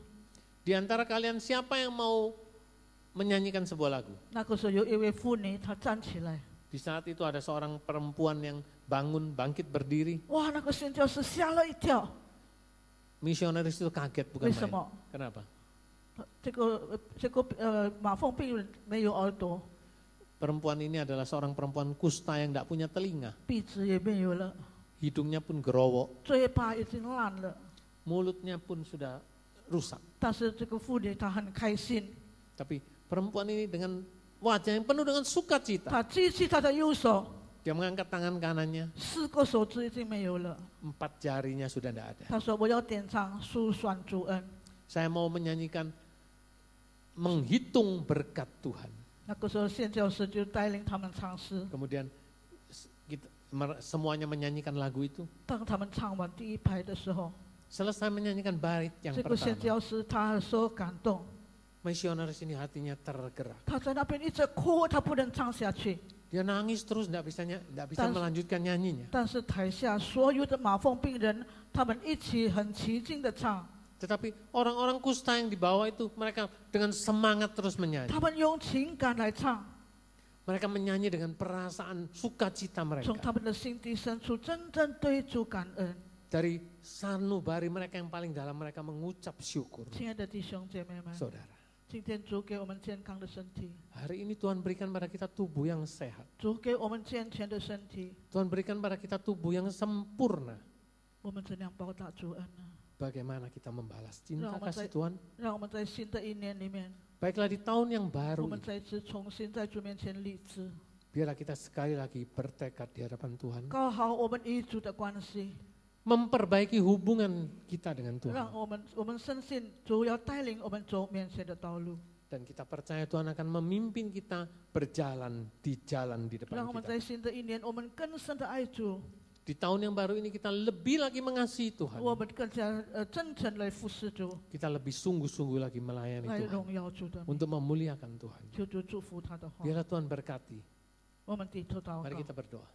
di antara kalian siapa yang mau menyanyikan sebuah lagu? 那个时候有一位妇女，她站起来， Di saat itu ada seorang perempuan yang bangkit berdiri. 哇，那个宣教师吓了一跳， Misionaris itu kaget, bukan 为什 main. 么？ Kenapa? 这个马蜂病没有耳朵， Perempuan ini adalah seorang perempuan kusta yang tidak punya telinga. 鼻子也没有了， Hidungnya pun gerowok, 嘴巴已经烂了。 mulutnya pun sudah rusak. 但是这个妇女她很开心， Tapi perempuan ini dengan wajah yang penuh dengan sukacita. 她举起她的右手， Dia mengangkat tangan kanannya, 4个手指已经没有了。 4 jarinya sudah tidak ada. 她说：“我要点唱数算主恩。 Saya mau menyanyikan menghitung berkat Tuhan. ”那个时候宣教师就带领他们唱诗。 Kemudian semuanya menyanyikan lagu itu. 当他们唱完第一排的时候， Selesai menyanyikan bait yang 这个宣 pertama, 教师他受感动， misionaris ini hatinya tergerak. 他在那边一直哭，他不能唱下去。 Dia nangis terus, tidak bisa melanjutkan nyanyinya. 但是台下所有的马蜂病人，他们一起很起劲的唱。Tetapi orang-orang kusta yang di bawah itu mereka dengan semangat terus menyanyi. 他们用情感来唱， Mereka menyanyi dengan perasaan sukacita 从 mereka. 他们的心底深处真正对主感恩。 Dari sanubari mereka yang paling dalam mereka mengucap syukur. 亲爱的弟兄姐妹们， Saudara, 今天主给我们健康的身体， hari ini Tuhan berikan pada kita tubuh yang sehat. 主给我们健全的身体， Tuhan berikan pada kita tubuh yang sempurna. 我们怎样报答主恩呢？ Bagaimana kita membalas cinta Nah, kasih Tuhan? 让我们在新的一年里面， Baiklah di tahun yang 我 baru 们 ini, 再次重新在主面前立志， biarlah kita sekali lagi bertekad di hadapan Tuhan. 搞好我们与主的关系， Memperbaiki hubungan kita dengan 让 Tuhan. 我们深信主要带领我们走面前的道路， Dan kita percaya Tuhan akan memimpin kita berjalan di jalan di 让 depan 我们 kita. 在新的一年，我们更深的爱主， Di tahun yang baru ini kita lebih lagi mengasihi Tuhan. 我们更加真诚来服侍主， Kita lebih sungguh-sungguh lagi melayani 来 Tuhan. 荣耀主的名， Untuk memuliakan Tuhan. 求主祝福他的话。 Biarlah Tuhan berkati. 我们低头祷 Mari 告， kita berdoa.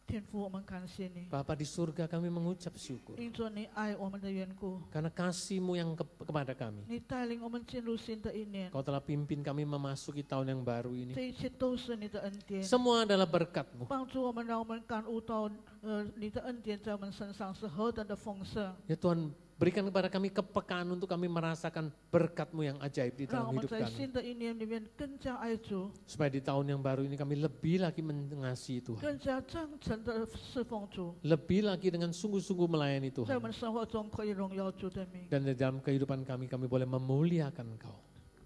天父，我们感谢你， Bapa di surga kami mengucap syukur. 因着你爱我们的缘故， Karena kasih-Mu yang kepada kami. 你带领我们进入新的一年， Kau telah pimpin kami memasuki tahun yang baru ini. 这一切都是你的恩典。 Semua adalah berkat-Mu. 帮助我们，让我们感悟到，你的恩典在我们身上是何等的丰盛， Ya Tuhan, berikan kepada kami kepekaan untuk kami merasakan berkat-Mu yang ajaib di 让 dalam 我们 hidup 在 kami. 新的一年里面更加爱主， Supaya di tahun yang baru ini kami lebih lagi mengasihi Tuhan. 更加真诚的侍奉主， Lebih lagi dengan sungguh-sungguh melayani 在我 Tuhan. 们生活中可以荣耀主的名。 Dan di dalam kehidupan kami boleh memuliakan Engkau.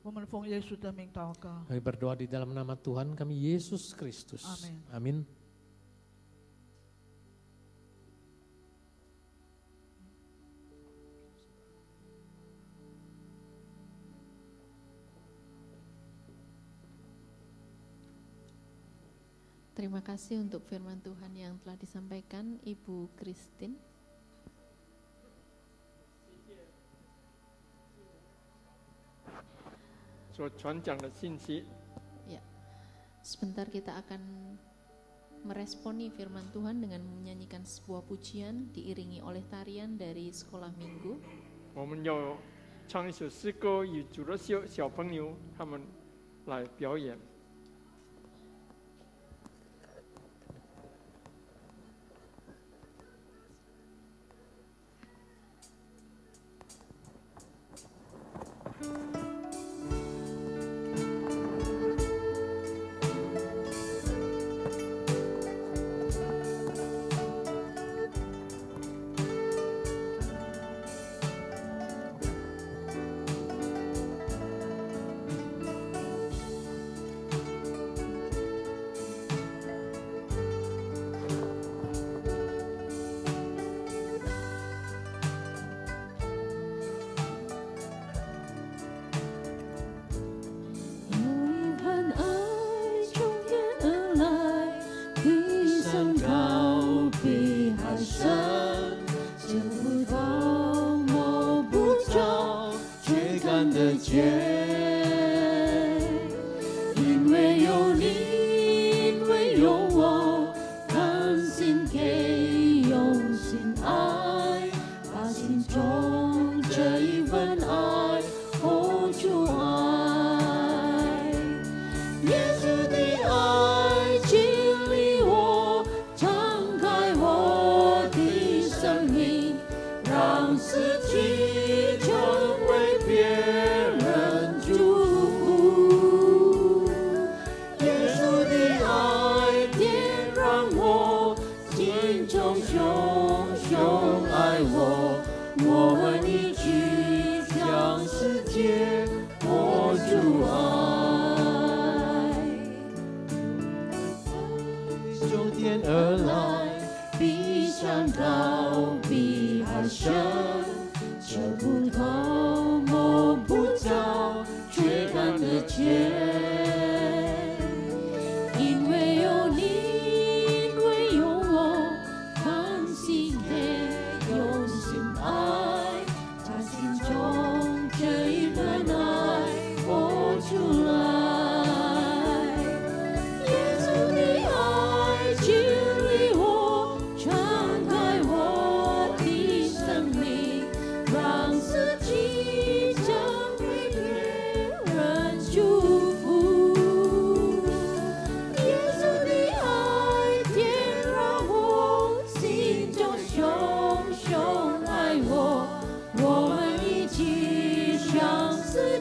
我们奉耶稣的名祷告， Kami berdoa di dalam nama Tuhan kami Yesus Kristus. Amin. Amin. Terima kasih untuk firman Tuhan yang telah disampaikan Ibu Christine. Ya, sebentar kita akan meresponi firman Tuhan dengan menyanyikan sebuah pujian diiringi oleh tarian dari sekolah minggu. 我们要唱一首诗歌，与主的小朋友他们来表演。有一份爱从天而来，比山高，比海深，见不到，摸不着，却看得见。因为有你，因为有我，甘心给，用心爱，把心中这一份爱hold住爱。耶稣的爱经历我，敞开我的生命，让自己成为别人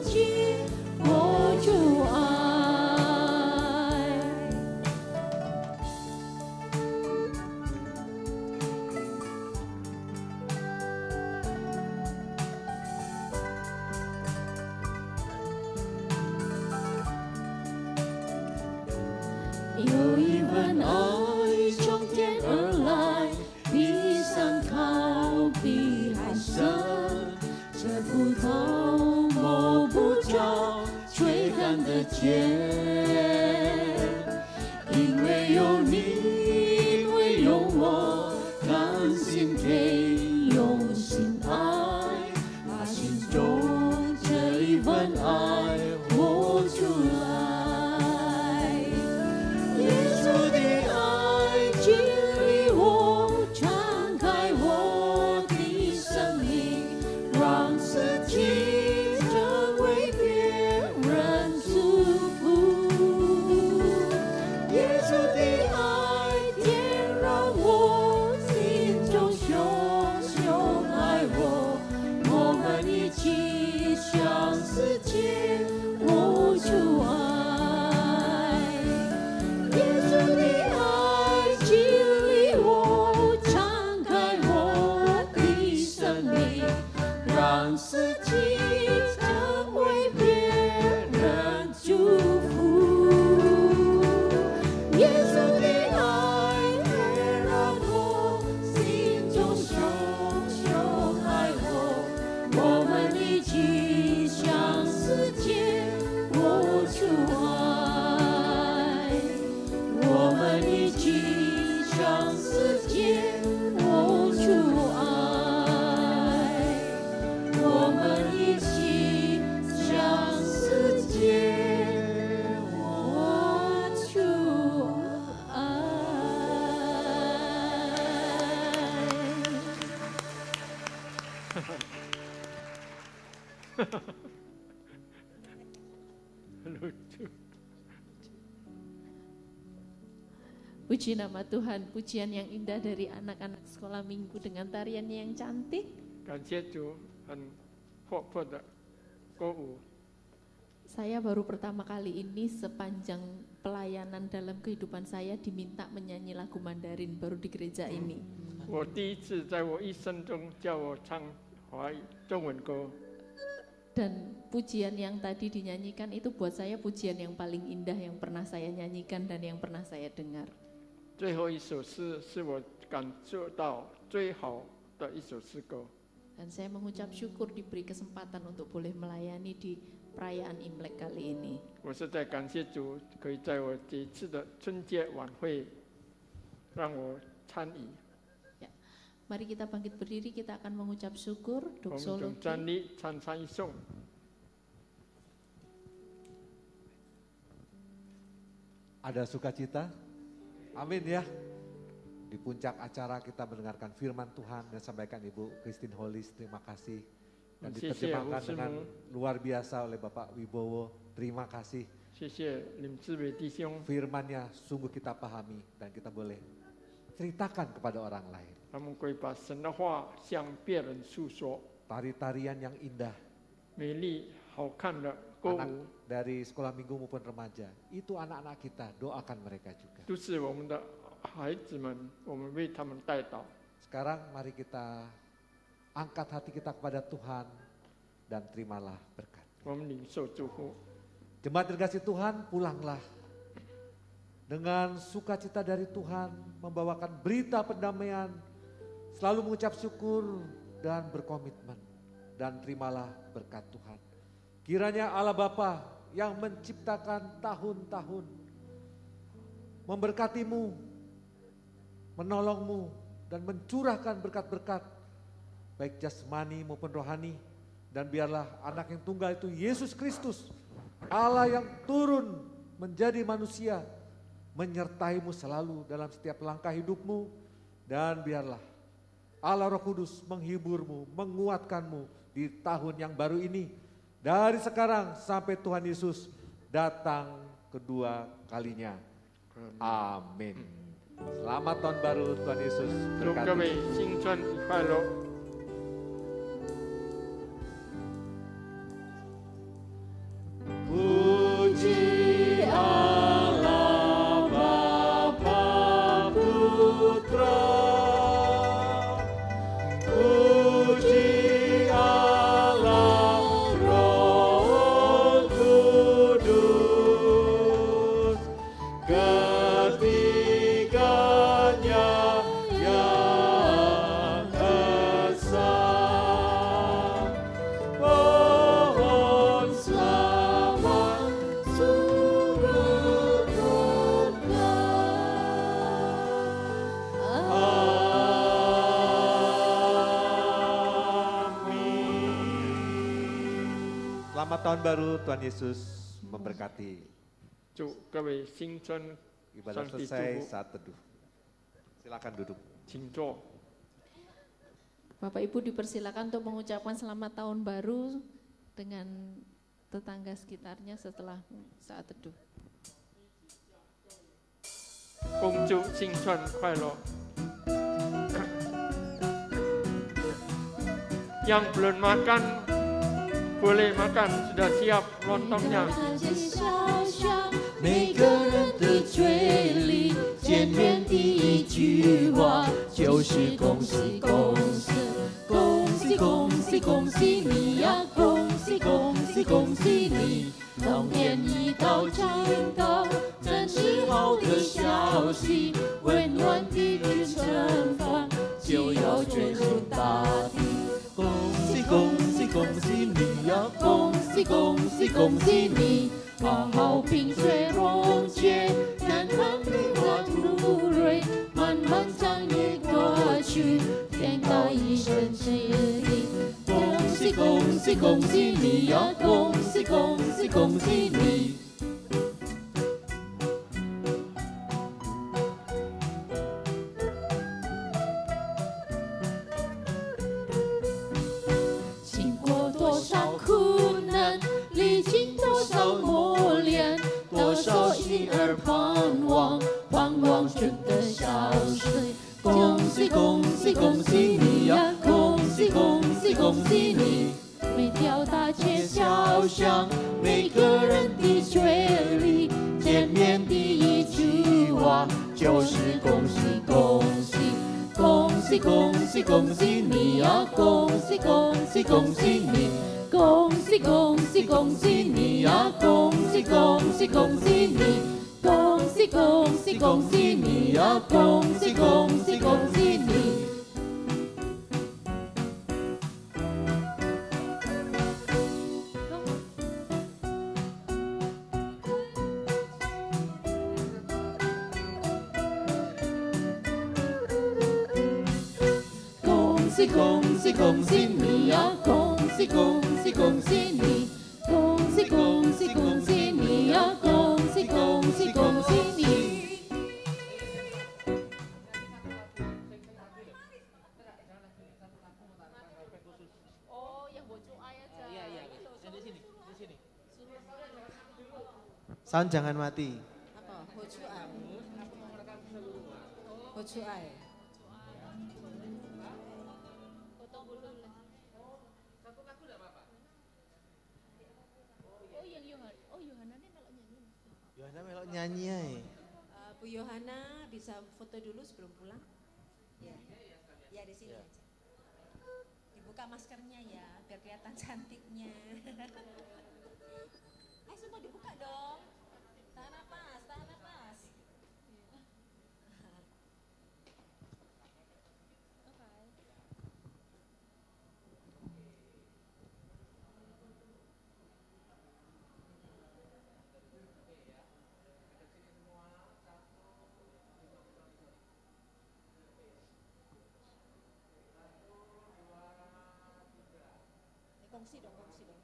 情，我主爱。有一份爱从天而来，比山高，比海深，这不透摸不着，却看得见。因为有你，因为有我，甘心给，用心爱，把心中这一份爱活出来。耶稣的爱激励我，敞开我的生命，让自己成为别人祝福。耶稣的爱点燃我心中熊熊爱我，我们一起向世界活出爱。耶稣的爱激励我，敞开我的生命，让自己成为别人祝福。耶稣的爱点燃我心中熊熊爱我，我们一起向世界活出爱。我们一起向世界活出爱，我们一起向世界活出爱。Lucu. Puji nama Tuhan, pujian yang indah dari anak-anak sekolah minggu dengan tariannya yang cantik. 感谢主，很活泼的歌舞。 Saya baru pertama kali ini sepanjang pelayanan dalam kehidupan saya diminta menyanyi lagu Mandarin baru di gereja ini. 我第一次在我一生中叫我唱华语中文歌， Dan pujian yang tadi dinyanyikan itu buat saya pujian yang paling indah yang pernah saya nyanyikan dan yang pernah saya dengar. 最后一首诗是我感受到最好的一首诗歌。 Dan saya mengucap syukur diberi kesempatan untuk boleh melayani di perayaan Imlek kali ini. 我是在感谢主，可以在我这一次的春节晚会让我参与。 Mari kita bangkit berdiri, kita akan mengucap syukur. 我们从站立唱唱一颂。 Ada sukacita? Amin ya. Di puncak acara kita mendengarkan firman Tuhan dan sampaikan Ibu Christine Hollis, terima kasih. Dan diterjemahkan dengan luar biasa oleh Bapak Wibowo, terima kasih. 谢谢林志伟弟兄， Firman-Nya sungguh kita pahami dan kita boleh ceritakan kepada orang lain. 他们会把神的话向别人诉说。 Tari-tarian yang indah, 美丽好看的歌 anak 舞， dari sekolah minggu maupun remaja, itu anak-anak kita, doakan mereka juga. 都是我们的孩子们，我们为他们代祷。 Sekarang mari kita angkat hati kita kepada Tuhan dan terimalah berkat. 我们领受祝福。 Jemaat dikasih Tuhan, pulanglah dengan sukacita dari Tuhan, membawakan berita pendamaian, selalu mengucap syukur dan berkomitmen, dan terimalah berkat Tuhan. Kiranya Allah Bapa yang menciptakan tahun-tahun memberkatimu, menolongmu, dan mencurahkan berkat-berkat baik jasmani maupun rohani, dan biarlah anak yang tunggal itu Yesus Kristus, Allah yang turun menjadi manusia, menyertaimu selalu dalam setiap langkah hidupmu, dan biarlah Allah Roh Kudus menghiburmu, menguatkanmu di tahun yang baru ini, dari sekarang sampai Tuhan Yesus datang kedua kalinya. Amin. Selamat tahun baru, Tuhan Yesus 祝各位 berkati. 新春快乐！ Selamat tahun baru, Tuhan Yesus memberkati. 祝各位新春 Ibadah 上帝祝 selesai 福， saat teduh. Silakan duduk. 请坐。 Bapak Ibu dipersilakan untuk mengucapkan selamat tahun baru dengan tetangga sekitarnya setelah saat teduh. 恭祝新春快乐。Yang belum makan boleh makan, sudah siap lontongnya。 每个人的嘴里见面第一句话就是恭喜恭喜，恭喜恭喜恭喜你呀，恭喜恭喜恭喜你，龙年一到长到，真是好的消息，温暖的云盛放，就要坠入大地。恭喜恭喜恭喜你呀，恭喜恭喜恭喜你。 好好萍水溶解，南方的花吐蕊，漫漫长夜过去，天高一声谢意。恭喜恭喜恭喜你呀，恭喜恭喜恭喜你。经过多少苦难，历经多少磨练。 多少婴儿盼望，盼望真的消失。恭喜恭喜恭喜你呀！恭喜恭喜恭喜你！每条大街小巷，每个人的嘴里，见面第一句话就是恭喜恭喜。恭喜恭喜恭喜你呀！恭喜恭喜恭喜你！ 恭喜恭喜恭喜你呀！恭喜恭喜恭喜你！恭喜恭喜恭喜你呀！恭喜恭喜恭喜你！恭喜恭喜恭喜你呀！恭喜恭喜恭喜你！恭喜恭喜恭喜你呀！恭喜恭喜恭喜你！ Sound jangan mati. Apa? Hocuai. Hocuai. Yohana melok nyanyi aja. Bu Yohana bisa foto dulu sebelum pulang? Ya, ya di sini aja. Dibuka maskernya ya, biar kelihatan cantiknya. Ayo semua dibuka dong. Tahan napas, tahan napas. Kongsi dong, kongsi dong.